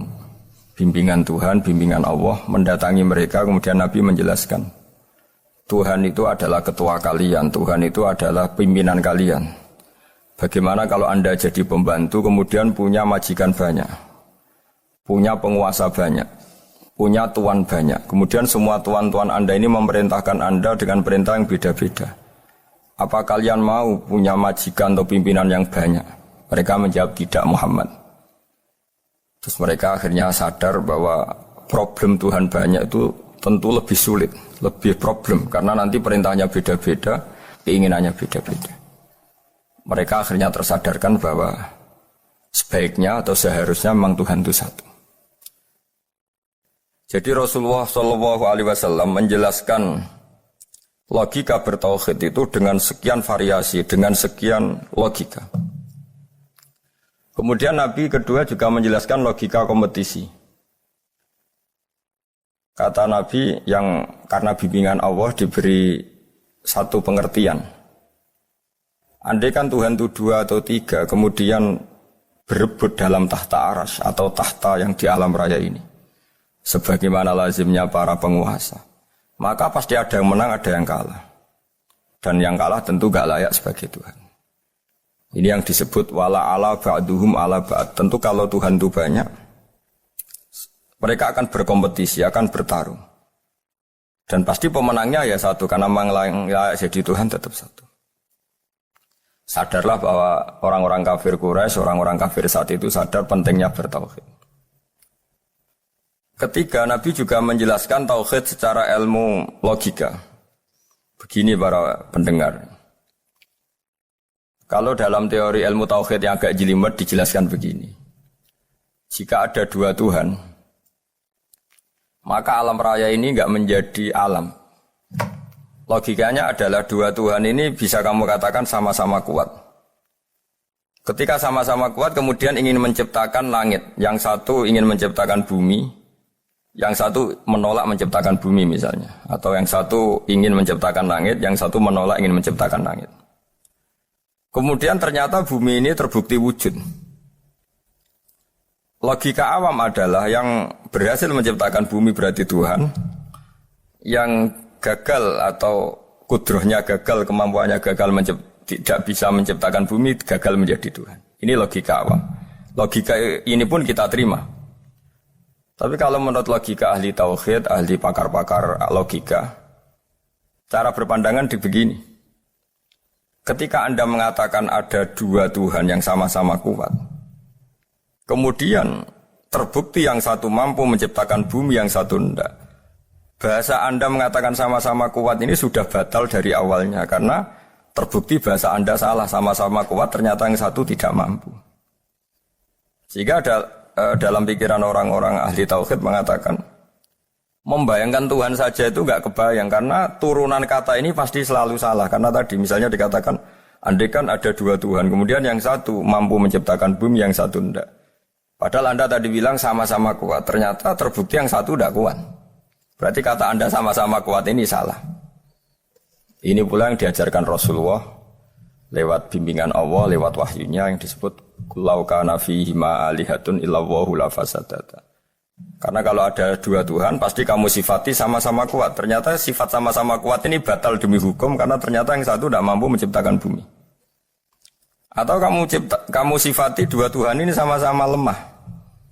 bimbingan Tuhan, bimbingan Allah mendatangi mereka, kemudian Nabi menjelaskan, Tuhan itu adalah ketua kalian, Tuhan itu adalah pimpinan kalian. Bagaimana kalau Anda jadi pembantu kemudian punya majikan banyak, punya penguasa banyak, punya tuan banyak, kemudian semua tuan-tuan Anda ini memerintahkan Anda dengan perintah yang beda-beda. Apa kalian mau punya majikan atau pimpinan yang banyak? Mereka menjawab tidak, Muhammad. Terus mereka akhirnya sadar bahwa problem Tuhan banyak itu tentu lebih sulit, lebih problem, karena nanti perintahnya beda-beda, keinginannya beda-beda. Mereka akhirnya tersadarkan bahwa sebaiknya atau seharusnya memang Tuhan itu satu. Jadi Rasulullah SAW menjelaskan logika bertauhid itu dengan sekian variasi, dengan sekian logika. Kemudian Nabi kedua juga menjelaskan logika kompetisi. Kata Nabi yang karena bimbingan Allah diberi satu pengertian. Andai kan Tuhan itu 2 atau 3, kemudian berebut dalam tahta arsy atau tahta yang di alam raya ini, sebagaimana lazimnya para penguasa, maka pasti ada yang menang, ada yang kalah. Dan yang kalah tentu gak layak sebagai Tuhan. Ini yang disebut wala ala ba'duhum ala ba'd. Tentu kalau Tuhan itu banyak, mereka akan berkompetisi, akan bertarung. Dan pasti pemenangnya ya satu, karena memang yang layak jadi Tuhan tetap satu. Sadarlah bahwa orang-orang kafir Quraisy, orang-orang kafir saat itu sadar pentingnya bertauhid. Ketiga, Nabi juga menjelaskan tauhid secara ilmu logika. Begini para pendengar. Kalau dalam teori ilmu tauhid yang agak jelimet dijelaskan begini. Jika ada 2 Tuhan, maka alam raya ini enggak menjadi alam. Logikanya adalah 2 Tuhan ini bisa kamu katakan sama-sama kuat. Ketika sama-sama kuat kemudian ingin menciptakan langit. Yang satu ingin menciptakan bumi, yang satu menolak menciptakan bumi misalnya. Atau yang satu ingin menciptakan langit, yang satu menolak ingin menciptakan langit. Kemudian ternyata bumi ini terbukti wujud. Logika awam adalah yang berhasil menciptakan bumi berarti Tuhan, yang gagal atau kudrohnya gagal, kemampuannya gagal tidak bisa menciptakan bumi, gagal menjadi Tuhan. Ini logika awam. Logika ini pun kita terima. Tapi kalau menurut logika ahli tauhid, ahli pakar-pakar logika, cara berpandangan begini. Ketika Anda mengatakan ada 2 Tuhan yang sama-sama kuat, kemudian terbukti yang satu mampu menciptakan bumi, yang satu tidak. Bahasa Anda mengatakan sama-sama kuat ini sudah batal dari awalnya, karena terbukti bahasa Anda salah, sama-sama kuat ternyata yang satu tidak mampu. Sehingga dalam pikiran orang-orang ahli tauhid mengatakan, membayangkan Tuhan saja itu enggak kebayang, karena turunan kata ini pasti selalu salah. Karena tadi misalnya dikatakan Andai kan ada dua Tuhan, kemudian yang satu mampu menciptakan bumi, yang satu tidak. Padahal Anda tadi bilang sama-sama kuat, ternyata terbukti yang satu tidak kuat. Berarti kata Anda sama-sama kuat ini salah. Ini pula yang diajarkan Rasulullah lewat bimbingan Allah, lewat wahyunya yang disebut Lau kana fihi ma alihatun illallahu la fasadata. Karena kalau ada dua Tuhan, pasti kamu sifati sama-sama kuat. Ternyata sifat sama-sama kuat ini batal demi hukum, karena ternyata yang satu tidak mampu menciptakan bumi. Atau kamu sifati dua Tuhan ini sama-sama lemah.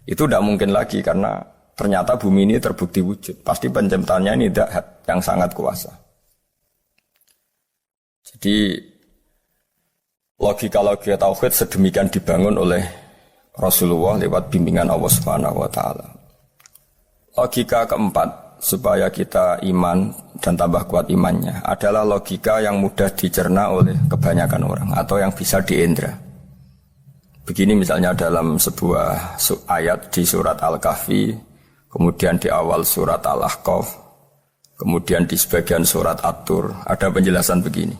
Itu tidak mungkin lagi, karena ternyata bumi ini terbukti wujud. Pasti penciptanya ini tidak yang sangat kuasa. Jadi logika-logika tauhid sedemikian dibangun oleh Rasulullah lewat bimbingan Allah Subhanahu wa taala. Logika keempat supaya kita iman dan tambah kuat imannya adalah logika yang mudah dicerna oleh kebanyakan orang atau yang bisa diindra. Begini misalnya dalam sebuah ayat di surat Al-Kahfi, kemudian di awal surat Al-Ahqaf, kemudian di sebagian surat At-Tur, ada penjelasan begini.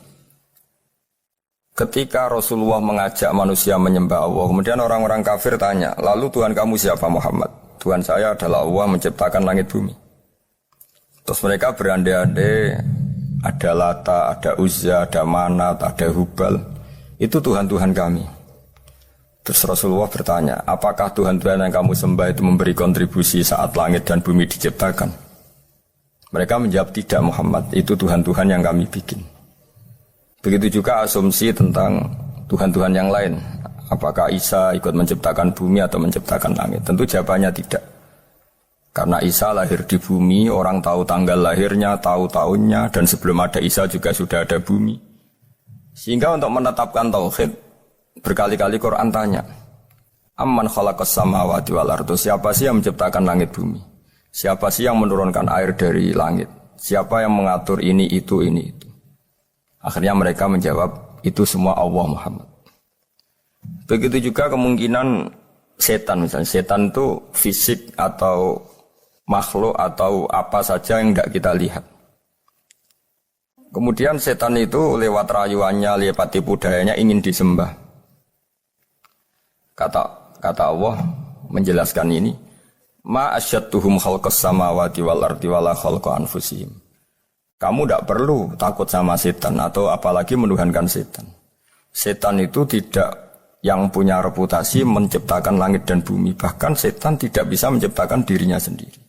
Ketika Rasulullah mengajak manusia menyembah Allah, kemudian orang-orang kafir tanya, lalu Tuhan kamu siapa Muhammad? Tuhan saya adalah Allah menciptakan langit bumi. Terus mereka berandai-andai, ada Lata, ada Uzza, ada Manat, ada Hubal. Itu Tuhan-Tuhan kami. Terus Rasulullah bertanya, apakah Tuhan-Tuhan yang kamu sembah itu memberi kontribusi saat langit dan bumi diciptakan? Mereka menjawab, tidak Muhammad, itu Tuhan-Tuhan yang kami bikin. Begitu juga asumsi tentang Tuhan-Tuhan yang lain. Apakah Isa ikut menciptakan bumi atau menciptakan langit? Tentu jawabannya tidak. Karena Isa lahir di bumi, orang tahu tanggal lahirnya, tahu tahunnya, dan sebelum ada Isa juga sudah ada bumi. Sehingga untuk menetapkan tauhid, berkali-kali Quran tanya, Amman khalaqas samawati wal ardu, siapa sih yang menciptakan langit bumi? Siapa sih yang menurunkan air dari langit? Siapa yang mengatur ini, itu, ini, itu? Akhirnya mereka menjawab, itu semua Allah Muhammad. Begitu juga kemungkinan setan, misalnya setan itu fisik atau makhluk atau apa saja yang tidak kita lihat. Kemudian setan itu lewat rayuannya, lewat tipu dayanya ingin disembah. Kata Allah menjelaskan ini, ma asyadduhum khalqas samawati wal ardi wala khalqa anfusihim. Kamu tidak perlu takut sama setan atau apalagi menuhankan setan. Setan itu tidak yang punya reputasi menciptakan langit dan bumi. Bahkan setan tidak bisa menciptakan dirinya sendiri.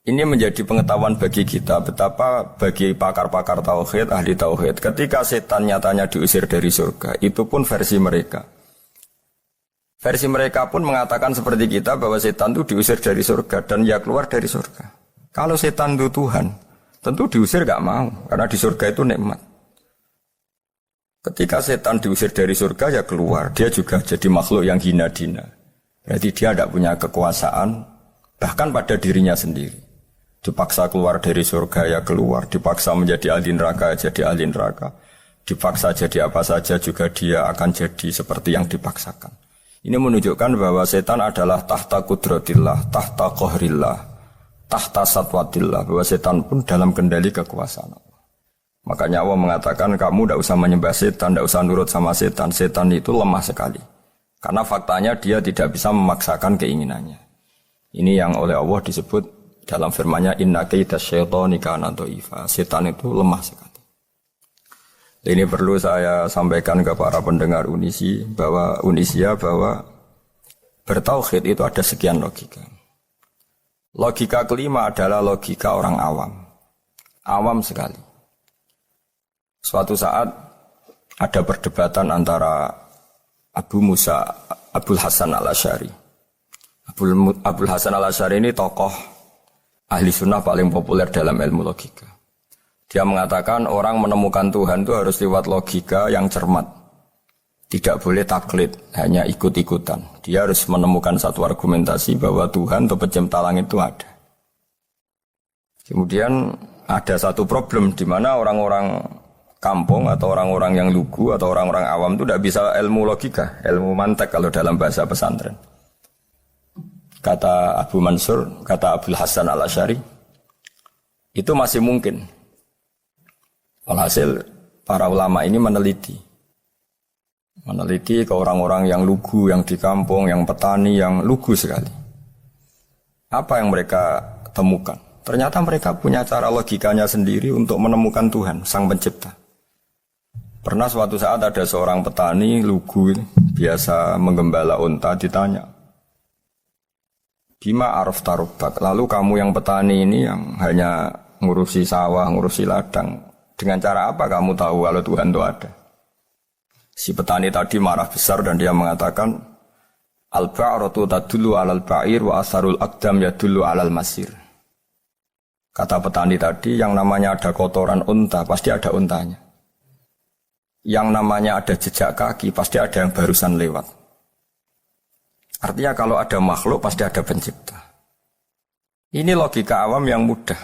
Ini menjadi pengetahuan bagi kita betapa bagi pakar-pakar tauhid, ahli tauhid, ketika setan nyatanya diusir dari surga, itu pun versi mereka. Versi mereka pun mengatakan seperti kita bahwa setan itu diusir dari surga dan ya keluar dari surga. Kalau setan itu Tuhan, tentu diusir gak mau, karena di surga itu nikmat. Ketika setan diusir dari surga ya keluar, dia juga jadi makhluk yang hina-dina. Berarti dia tidak punya kekuasaan, bahkan pada dirinya sendiri. Dipaksa keluar dari surga ya keluar, dipaksa menjadi ahli neraka ya jadi ahli neraka. Dipaksa jadi apa saja juga dia akan jadi seperti yang dipaksakan. Ini menunjukkan bahwa setan adalah tahta kudratillah, tahta qahrillah, tahta satwatillah, bahwa setan pun dalam kendali kekuasaan Allah. Makanya Allah mengatakan kamu tidak usah menyembah setan, tidak usah nurut sama setan. Setan itu lemah sekali. Karena faktanya dia tidak bisa memaksakan keinginannya. Ini yang oleh Allah disebut dalam firman-Nya inna kaidas syaitani kana dhaifa. Setan itu lemah sekali. Ini perlu saya sampaikan ke para pendengar Unisia bahwa bertauhid itu ada sekian logika. Logika kelima adalah logika orang awam. Awam sekali. Suatu saat ada perdebatan antara Abul Hasan al-Asy'ari. Abul Hasan al-Asy'ari ini tokoh ahli sunnah paling populer dalam ilmu logika. Dia mengatakan orang menemukan Tuhan itu harus lewat logika yang cermat. Tidak boleh taklid, hanya ikut-ikutan. Dia harus menemukan satu argumentasi bahwa Tuhan atau pencipta langit itu ada. Kemudian ada satu problem di mana orang-orang kampung atau orang-orang yang lugu atau orang-orang awam itu tidak bisa ilmu logika, ilmu mantek kalau dalam bahasa pesantren. Kata Abu Mansur, kata Abul Hasan al-Asy'ari, itu masih mungkin. Alhasil para ulama ini meneliti ke orang-orang yang lugu, yang di kampung, yang petani, yang lugu sekali. Apa yang mereka temukan? Ternyata mereka punya cara logikanya sendiri untuk menemukan Tuhan, Sang Pencipta. Pernah suatu saat ada seorang petani lugu, biasa menggembala unta, ditanya, Bima araf tarubak, lalu kamu yang petani ini yang hanya ngurusi sawah, ngurusi ladang, dengan cara apa kamu tahu kalau Tuhan itu ada? Si petani tadi marah besar dan dia mengatakan, Al-ba'ratu tadullu alal ba'ir wa asarul aqdam yadullu alal masir. Kata petani tadi, yang namanya ada kotoran unta, pasti ada untanya. Yang namanya ada jejak kaki, pasti ada yang barusan lewat. Artinya kalau ada makhluk, pasti ada pencipta. Ini logika awam yang mudah.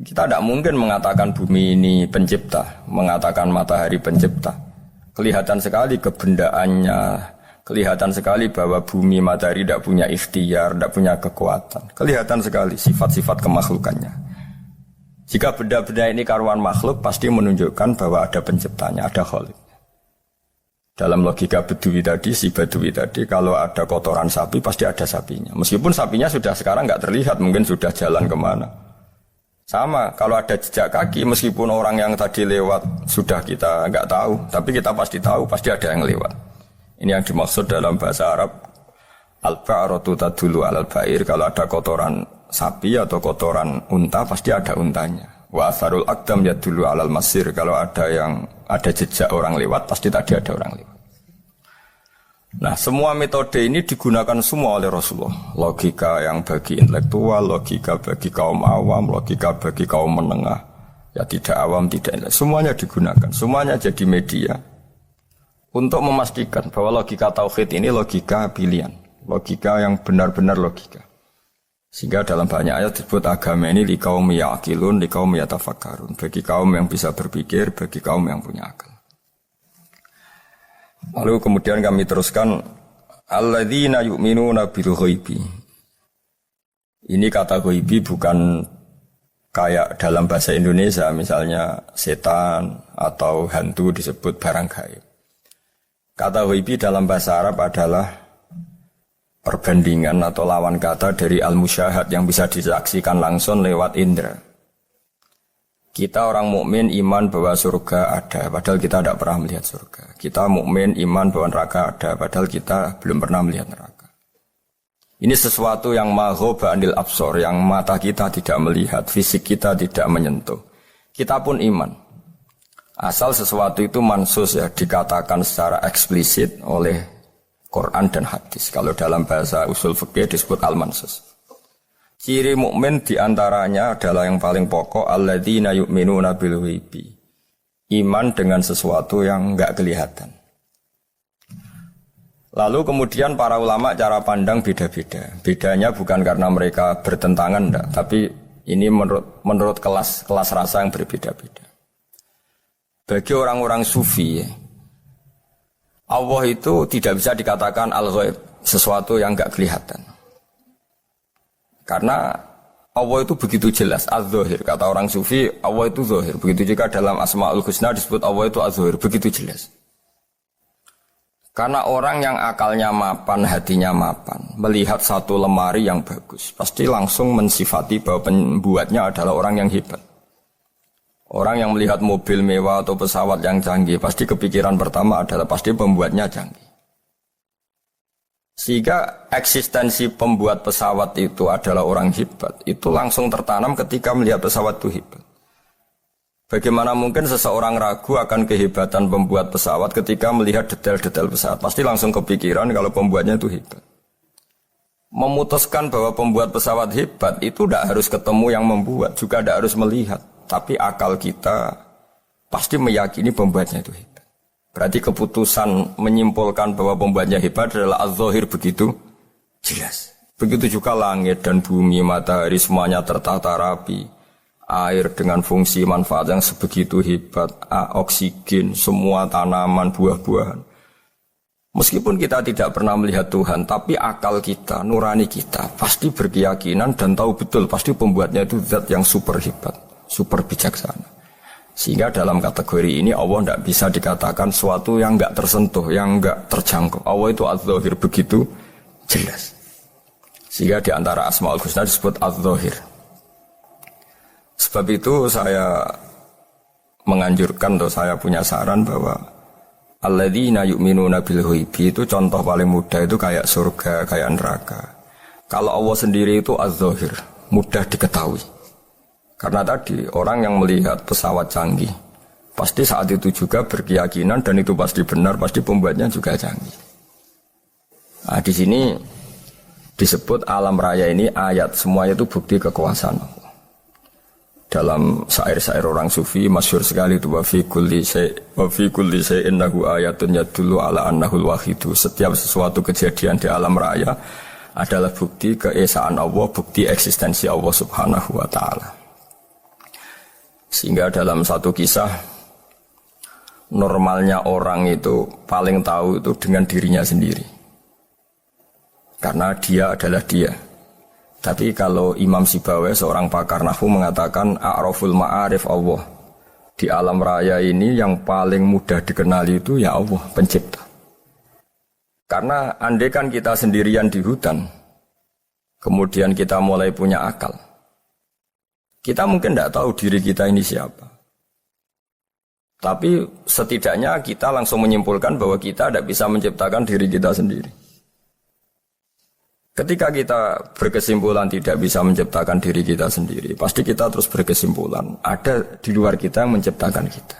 Kita tidak mungkin mengatakan bumi ini pencipta, mengatakan matahari pencipta. Kelihatan sekali kebendaannya, kelihatan sekali bahwa bumi matahari tidak punya ikhtiar, tidak punya kekuatan. Kelihatan sekali sifat-sifat kemakhlukannya. Jika benda-benda ini karuan makhluk, pasti menunjukkan bahwa ada penciptanya, ada khalik. Dalam logika Bedui tadi, si Bedui tadi, kalau ada kotoran sapi, pasti ada sapinya. Meskipun sapinya sudah sekarang nggak terlihat, mungkin sudah jalan kemana. Sama, kalau ada jejak kaki, meskipun orang yang tadi lewat sudah kita nggak tahu, tapi kita pasti tahu, pasti ada yang lewat. Ini yang dimaksud dalam bahasa Arab, al-ba'ratu tadullu alal ba'ir, kalau ada kotoran sapi atau kotoran unta, pasti ada untanya. Wa asarul aqdam yadullu alal masir, kalau ada jejak orang lewat, pasti tadi ada orang lewat. Nah, semua metode ini digunakan semua oleh Rasulullah. Logika yang bagi intelektual, logika bagi kaum awam, logika bagi kaum menengah. Ya tidak awam, tidak intelektual. Semuanya digunakan. Semuanya jadi media untuk memastikan bahwa logika tauhid ini logika pilihan. Logika yang benar-benar logika. Sehingga dalam banyak ayat disebut agama ini li kaum ya'qilun, li kaum yatafakkarun. Bagi kaum yang bisa berpikir, bagi kaum yang punya akal. Lalu kemudian kami teruskan alladzina yu'minuna bil ghaibi. Ini kata ghaibi bukan kayak dalam bahasa Indonesia misalnya setan atau hantu disebut barang gaib. Kata ghaibi dalam bahasa Arab adalah perbandingan atau lawan kata dari al-musyahad yang bisa disaksikan langsung lewat indera. Kita orang mukmin iman bahwa surga ada, padahal kita tidak pernah melihat surga. Kita mukmin iman bahwa neraka ada, padahal kita belum pernah melihat neraka. Ini sesuatu yang maghoba anil absor, yang mata kita tidak melihat, fisik kita tidak menyentuh. Kita pun iman. Asal sesuatu itu mansus ya, dikatakan secara eksplisit oleh Quran dan hadis. Kalau dalam bahasa usul fikih disebut al-mansus. Ciri mukmin diantaranya adalah yang paling pokok alladzina yu'minuna bil ghaibi. Iman dengan sesuatu yang enggak kelihatan. Lalu kemudian para ulama cara pandang beda-beda. Bedanya bukan karena mereka bertentangan enggak, tapi ini menurut kelas rasa yang berbeda-beda. Bagi orang-orang sufi, Allah itu tidak bisa dikatakan al-ghaib, sesuatu yang enggak kelihatan. Karena Allah itu begitu jelas, az-zahir. Kata orang sufi, Allah itu zahir. Begitu juga dalam Asma'ul Husna disebut Allah itu az-zahir. Begitu jelas. Karena orang yang akalnya mapan, hatinya mapan, melihat satu lemari yang bagus, pasti langsung mensifati bahwa pembuatnya adalah orang yang hebat. Orang yang melihat mobil mewah atau pesawat yang canggih, pasti kepikiran pertama adalah pasti pembuatnya canggih. Sehingga eksistensi pembuat pesawat itu adalah orang hebat, itu langsung tertanam ketika melihat pesawat itu hebat. Bagaimana mungkin seseorang ragu akan kehebatan pembuat pesawat ketika melihat detail-detail pesawat? Pasti langsung kepikiran kalau pembuatnya itu hebat. Memutuskan bahwa pembuat pesawat hebat itu tidak harus ketemu yang membuat, juga tidak harus melihat. Tapi akal kita pasti meyakini pembuatnya itu hebat. Berarti keputusan menyimpulkan bahwa pembuatnya hebat adalah az-zahir begitu jelas. Begitu juga langit dan bumi, matahari semuanya tertata rapi. Air dengan fungsi manfaat yang sebegitu hebat, oksigen, semua tanaman, buah-buahan. Meskipun kita tidak pernah melihat Tuhan, tapi akal kita, nurani kita pasti berkeyakinan dan tahu betul pasti pembuatnya itu zat yang super hebat, super bijaksana. Sehingga dalam kategori ini Allah tidak bisa dikatakan sesuatu yang enggak tersentuh, yang enggak terjangkau. Allah itu az-zahir begitu jelas. Sehingga di antara Asmaul Husna disebut az-zahir. Sebab itu saya menganjurkan atau saya punya saran bahwa alladzina yu'minuna bil ghaibi itu contoh paling mudah itu kayak surga, kayak neraka. Kalau Allah sendiri itu az-zahir, mudah diketahui. Karena tadi orang yang melihat pesawat canggih pasti saat itu juga berkeyakinan dan itu pasti benar, pasti pembuatnya juga canggih. Nah, di sini disebut alam raya ini ayat, semuanya itu bukti kekuasaan Allah. Dalam syair-syair orang sufi masyhur sekali itu wa fi kulli syai'in innahu ayatun yadullu ala annahul wahidu. Setiap sesuatu kejadian di alam raya adalah bukti keesaan Allah, bukti eksistensi Allah Subhanahu wa taala. Sehingga dalam satu kisah normalnya orang itu paling tahu itu dengan dirinya sendiri. Karena dia adalah dia. Tapi kalau Imam Sibawai seorang pakar nahwu mengatakan a'raful ma'arif Allah. Di alam raya ini yang paling mudah dikenali itu ya Allah pencipta. Karena andai kan kita sendirian di hutan, kemudian kita mulai punya akal, kita mungkin tidak tahu diri kita ini siapa. Tapi setidaknya kita langsung menyimpulkan bahwa kita tidak bisa menciptakan diri kita sendiri. Ketika kita berkesimpulan tidak bisa menciptakan diri kita sendiri, pasti kita terus berkesimpulan ada di luar kita yang menciptakan kita.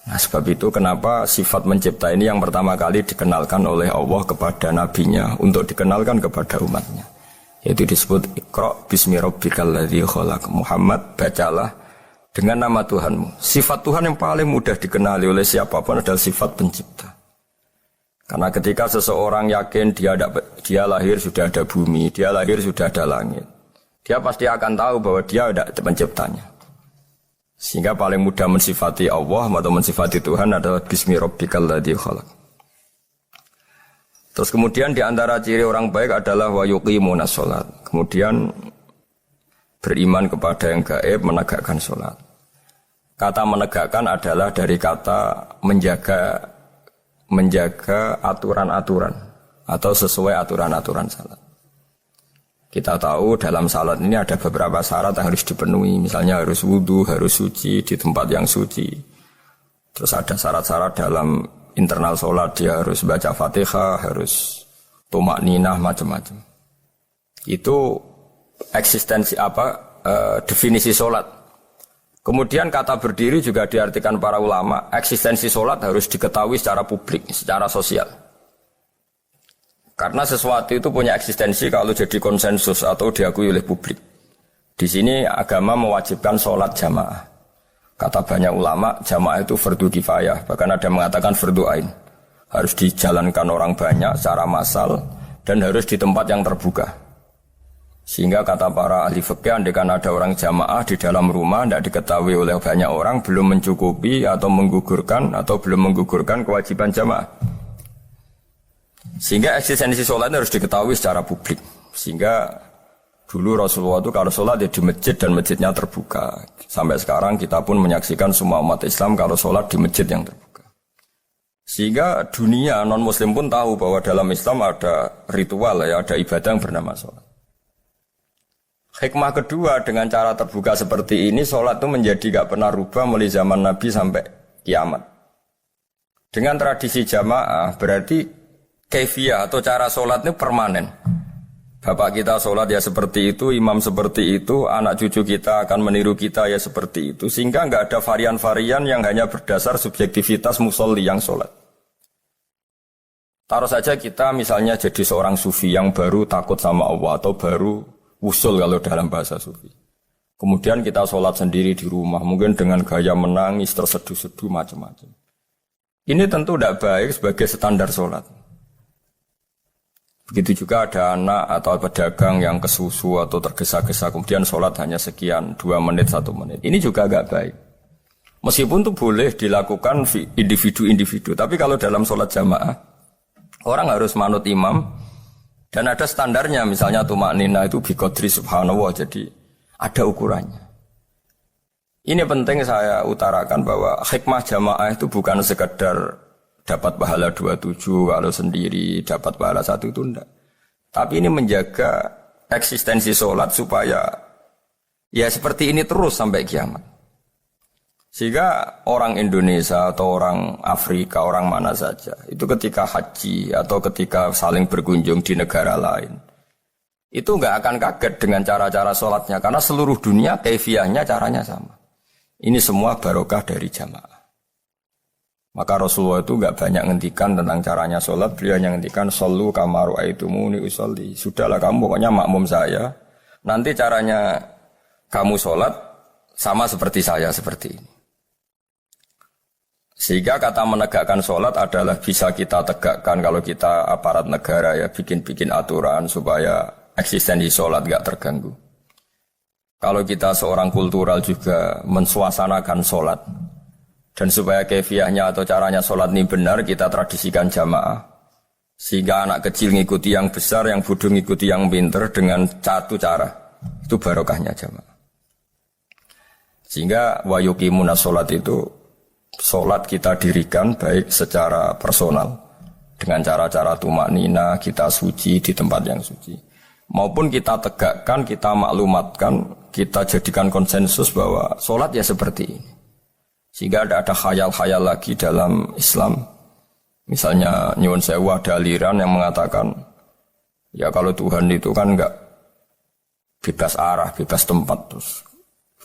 Nah, sebab itu kenapa sifat mencipta ini yang pertama kali dikenalkan oleh Allah kepada nabinya untuk dikenalkan kepada umatnya. Yaitu disebut Iqra bismi rabbikal ladzi khalaq. Muhammad, bacalah dengan nama Tuhanmu. Sifat Tuhan yang paling mudah dikenali oleh siapapun adalah sifat pencipta. Karena ketika seseorang yakin dia lahir sudah ada bumi, dia lahir sudah ada langit, dia pasti akan tahu bahwa dia ada penciptanya. Sehingga paling mudah mensifati Allah atau mensifati Tuhan adalah bismi rabbikal ladzi khalaq. Terus kemudian di antara ciri orang baik adalah wa yuqimunas shalat. Kemudian beriman kepada yang gaib, menegakkan salat. Kata menegakkan adalah dari kata menjaga aturan-aturan atau sesuai aturan-aturan salat. Kita tahu dalam salat ini ada beberapa syarat yang harus dipenuhi. Misalnya harus wudu, harus suci di tempat yang suci. Terus ada syarat-syarat dalam internal sholat, dia harus baca Fatihah, harus tumakninah, macam-macam. Itu eksistensi definisi sholat. Kemudian kata berdiri juga diartikan para ulama, eksistensi sholat harus diketahui secara publik, secara sosial. Karena sesuatu itu punya eksistensi kalau jadi konsensus atau diakui oleh publik. Di sini agama mewajibkan sholat jamaah. Kata banyak ulama, jamaah itu fardu kifayah, bahkan ada yang mengatakan fardu ain. Harus dijalankan orang banyak secara massal dan harus di tempat yang terbuka. Sehingga kata para ahli fikih, andaikan ada orang jamaah di dalam rumah tidak diketahui oleh banyak orang, belum mencukupi atau belum menggugurkan kewajiban jamaah. Sehingga eksistensi sholat harus diketahui secara publik. Sehingga dulu Rasulullah itu kalau sholat ya di masjid dan masjidnya terbuka. Sampai sekarang kita pun menyaksikan semua umat Islam kalau sholat di masjid yang terbuka. Sehingga dunia non-muslim pun tahu bahwa dalam Islam ada ritual, ya, ada ibadah yang bernama sholat. Hikmah kedua dengan cara terbuka seperti ini, sholat itu menjadi gak pernah rubah mulai zaman Nabi sampai kiamat. Dengan tradisi jamaah berarti kaifiyah atau cara sholat itu permanen. Bapak kita sholat ya seperti itu, imam seperti itu, anak cucu kita akan meniru kita ya seperti itu. Sehingga nggak ada varian-varian yang hanya berdasar subjektivitas musolli yang sholat. Taruh saja kita misalnya jadi seorang sufi yang baru takut sama Allah atau baru usul kalau dalam bahasa sufi. Kemudian kita sholat sendiri di rumah, mungkin dengan gaya menangis, terseduh-seduh, macam-macam. Ini tentu tidak baik sebagai standar sholat. Begitu juga ada anak atau pedagang yang kesusu atau tergesa-gesa kemudian sholat hanya sekian 2 menit 1 menit. Ini juga agak baik. Meskipun itu boleh dilakukan individu-individu, tapi kalau dalam sholat jamaah orang harus manut imam dan ada standarnya. Misalnya tumaknina itu biqadri subhanallah, jadi ada ukurannya. Ini penting saya utarakan bahwa hikmah jamaah itu bukan sekedar dapat pahala 27 kalau sendiri, dapat pahala 1 itu enggak. Tapi ini menjaga eksistensi sholat supaya ya seperti ini terus sampai kiamat. Sehingga orang Indonesia atau orang Afrika, orang mana saja, itu ketika haji atau ketika saling berkunjung di negara lain, itu enggak akan kaget dengan cara-cara sholatnya, karena seluruh dunia kefiahnya caranya sama. Ini semua barokah dari jamaah. Maka Rasulullah itu enggak banyak ngendikan tentang caranya sholat, beliau hanya ngendikan shollu kama ra'aitumuni usolli. Sudahlah kamu pokoknya makmum saya. Nanti caranya kamu sholat sama seperti saya seperti ini. Sehingga kata menegakkan sholat adalah bisa kita tegakkan kalau kita aparat negara ya bikin-bikin aturan supaya eksistensi sholat enggak terganggu. Kalau kita seorang kultural juga mensuasanakan sholat. Dan supaya kefiahnya atau caranya sholat ini benar, kita tradisikan jamaah. Sehingga anak kecil ngikuti yang besar, yang bodoh ngikuti yang pinter dengan satu cara. Itu barokahnya jamaah. Sehingga wa yuqimuna sholat itu, sholat kita dirikan baik secara personal. Dengan cara-cara tumaknina, kita suci di tempat yang suci. Maupun kita tegakkan, kita maklumatkan, kita jadikan konsensus bahwa sholat ya seperti ini. Sehingga tidak ada khayal-khayal lagi dalam Islam. Misalnya nyuwun sewu ada aliran yang mengatakan, ya kalau Tuhan itu kan enggak bebas arah, bebas tempat. Terus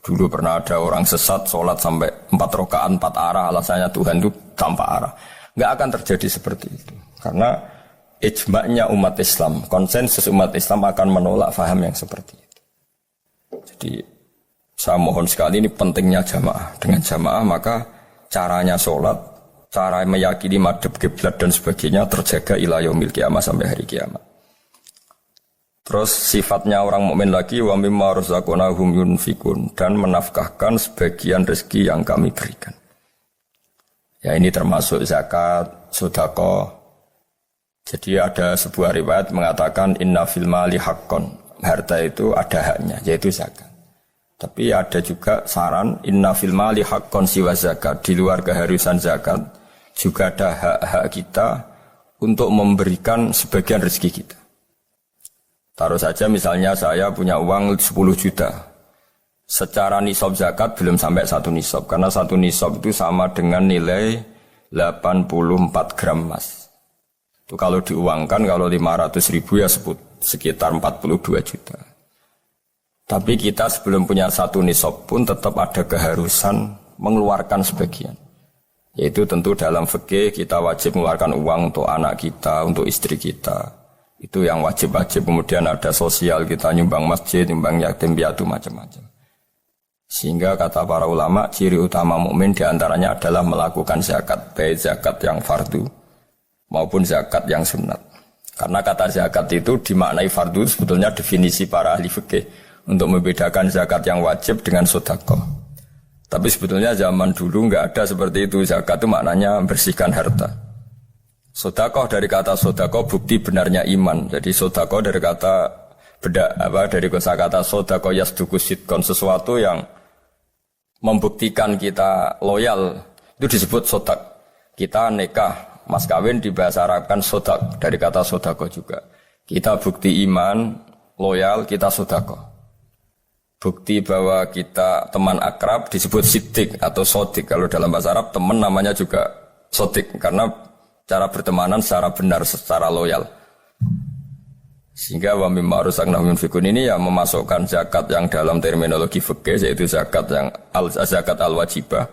dulu pernah ada orang sesat sholat sampai 4 rakaat 4 arah, alasannya Tuhan itu tanpa arah. Enggak akan terjadi seperti itu. Karena ijma'nya umat Islam, konsensus umat Islam akan menolak faham yang seperti itu. Jadi saya mohon sekali ini pentingnya jamaah. Dengan jamaah maka caranya sholat, cara meyakini madhab kiblat dan sebagainya terjaga ila yaumil qiyamah sampai hari kiamat. Terus sifatnya orang mukmin lagi wa mimma razaqnahum yunfikun, dan menafkahkan sebagian rezeki yang kami berikan. Ya ini termasuk zakat, sedekah. Jadi ada sebuah riwayat mengatakan inna fil mali haqqon, harta itu ada haknya yaitu zakat. Tapi ada juga saran inna fil mali haqqon siwa zakat, di luar keharusan zakat juga ada hak-hak kita untuk memberikan sebagian rezeki kita. Taruh saja misalnya saya punya uang 10 juta. Secara nisab zakat belum sampai 1 nisab, karena 1 nisab itu sama dengan nilai 84 gram emas. Itu kalau diuangkan, kalau 500 ribu ya sekitar 42 juta. Tapi kita sebelum punya 1 nisab pun tetap ada keharusan mengeluarkan sebagian. Yaitu tentu dalam fikih kita wajib mengeluarkan uang untuk anak kita, untuk istri kita. Itu yang wajib-wajib. Kemudian ada sosial, kita nyumbang masjid, nyumbang yatim piatu, macam-macam. Sehingga kata para ulama, ciri utama mukmin diantaranya adalah melakukan zakat, baik zakat yang fardu maupun zakat yang sunat. Karena kata zakat itu dimaknai fardu sebetulnya definisi para ahli fikih untuk membedakan zakat yang wajib dengan sedekah. Tapi sebetulnya zaman dulu enggak ada seperti itu. Zakat itu maknanya membersihkan harta. Sedekah dari kata sedekah bukti benarnya iman. Jadi sedekah dari kata dari kosakata sedekah yasduqu sidqan, sesuatu yang membuktikan kita loyal itu disebut sedekah. Kita nikah mas kawin di bahasa Arab kan sodak, dari kata sodako juga. Kita bukti iman, loyal, kita sodako. Bukti bahwa kita teman akrab disebut siddiq atau sodik. Kalau dalam bahasa Arab teman namanya juga sodik, karena cara bertemanan secara benar, secara loyal. Sehingga wa mimma razaqnahum yunfikun ini ya memasukkan zakat yang dalam terminologi fikih, yaitu zakat yang zakat al-wajibah,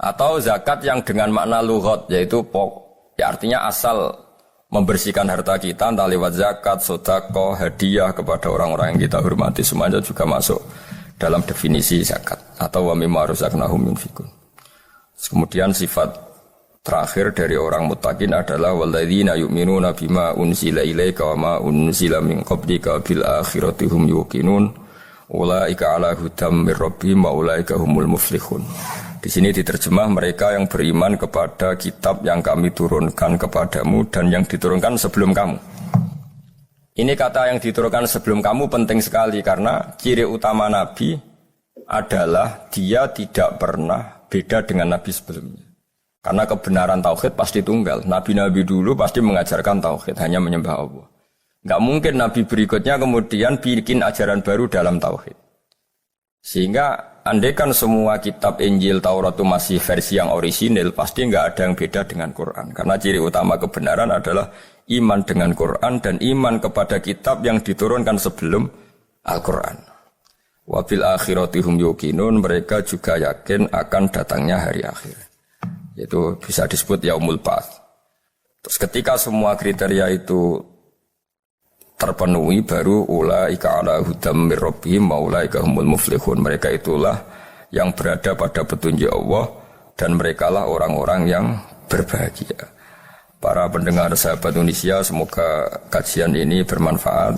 atau zakat yang dengan makna lughat, yaitu ya artinya asal membersihkan harta kita, entah lewat zakat, sedekah, hadiah kepada orang-orang yang kita hormati, semuanya juga masuk dalam definisi zakat atau wa mimma razaqnahum yunfikun. Kemudian sifat terakhir dari orang muttaqin adalah walladzina yu'minuna bima unzila ilaika wa ma unzila min qablika bil akhirati hum yuqinun ulaika ala hudam mir rabbihim wa ulaika humul muflihun. Di sini diterjemah mereka yang beriman kepada kitab yang kami turunkan kepadamu dan yang diturunkan sebelum kamu. Ini kata yang diturunkan sebelum kamu penting sekali karena ciri utama Nabi adalah dia tidak pernah beda dengan nabi sebelumnya. Karena kebenaran tauhid pasti tunggal. Nabi-nabi dulu pasti mengajarkan tauhid, hanya menyembah Allah. Enggak mungkin nabi berikutnya kemudian bikin ajaran baru dalam tauhid. Sehingga andaikan semua kitab Injil, Taurat itu masih versi yang orisinil, pasti enggak ada yang beda dengan Quran. Karena ciri utama kebenaran adalah iman dengan Quran dan iman kepada kitab yang diturunkan sebelum Al-Quran. Wabil akhiratihum yuqinun, mereka juga yakin akan datangnya hari akhir. Itu bisa disebut yaumul ba'ats. Terus ketika semua kriteria itu terpenuhi, baru ulaika ala hudam mir rabbihim wa ulaika humul muflihun. Mereka itulah yang berada pada petunjuk Allah dan merekalah orang-orang yang berbahagia. Para pendengar sahabat Indonesia, semoga kajian ini bermanfaat.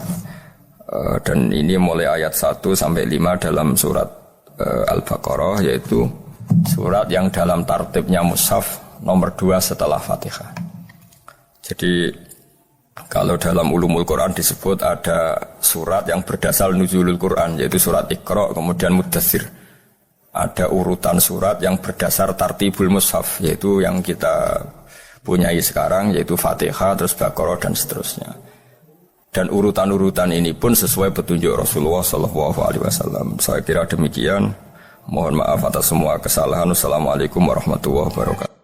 Dan ini mulai ayat 1 sampai 5 dalam surat Al-Baqarah, yaitu surat yang dalam tartibnya mushaf nomor 2 setelah Fatihah. Jadi kalau dalam ulumul Quran disebut ada surat yang berdasar nuzulul Quran, yaitu surat Iqra, kemudian Muddatsir. Ada urutan surat yang berdasar tartibul mushaf, yaitu yang kita punyai sekarang, yaitu Fatihah, terus Baqarah dan seterusnya. Dan urutan-urutan ini pun sesuai petunjuk Rasulullah SAW. Saya kira demikian. Mohon maaf atas semua kesalahan. Wassalamualaikum warahmatullahi wabarakatuh.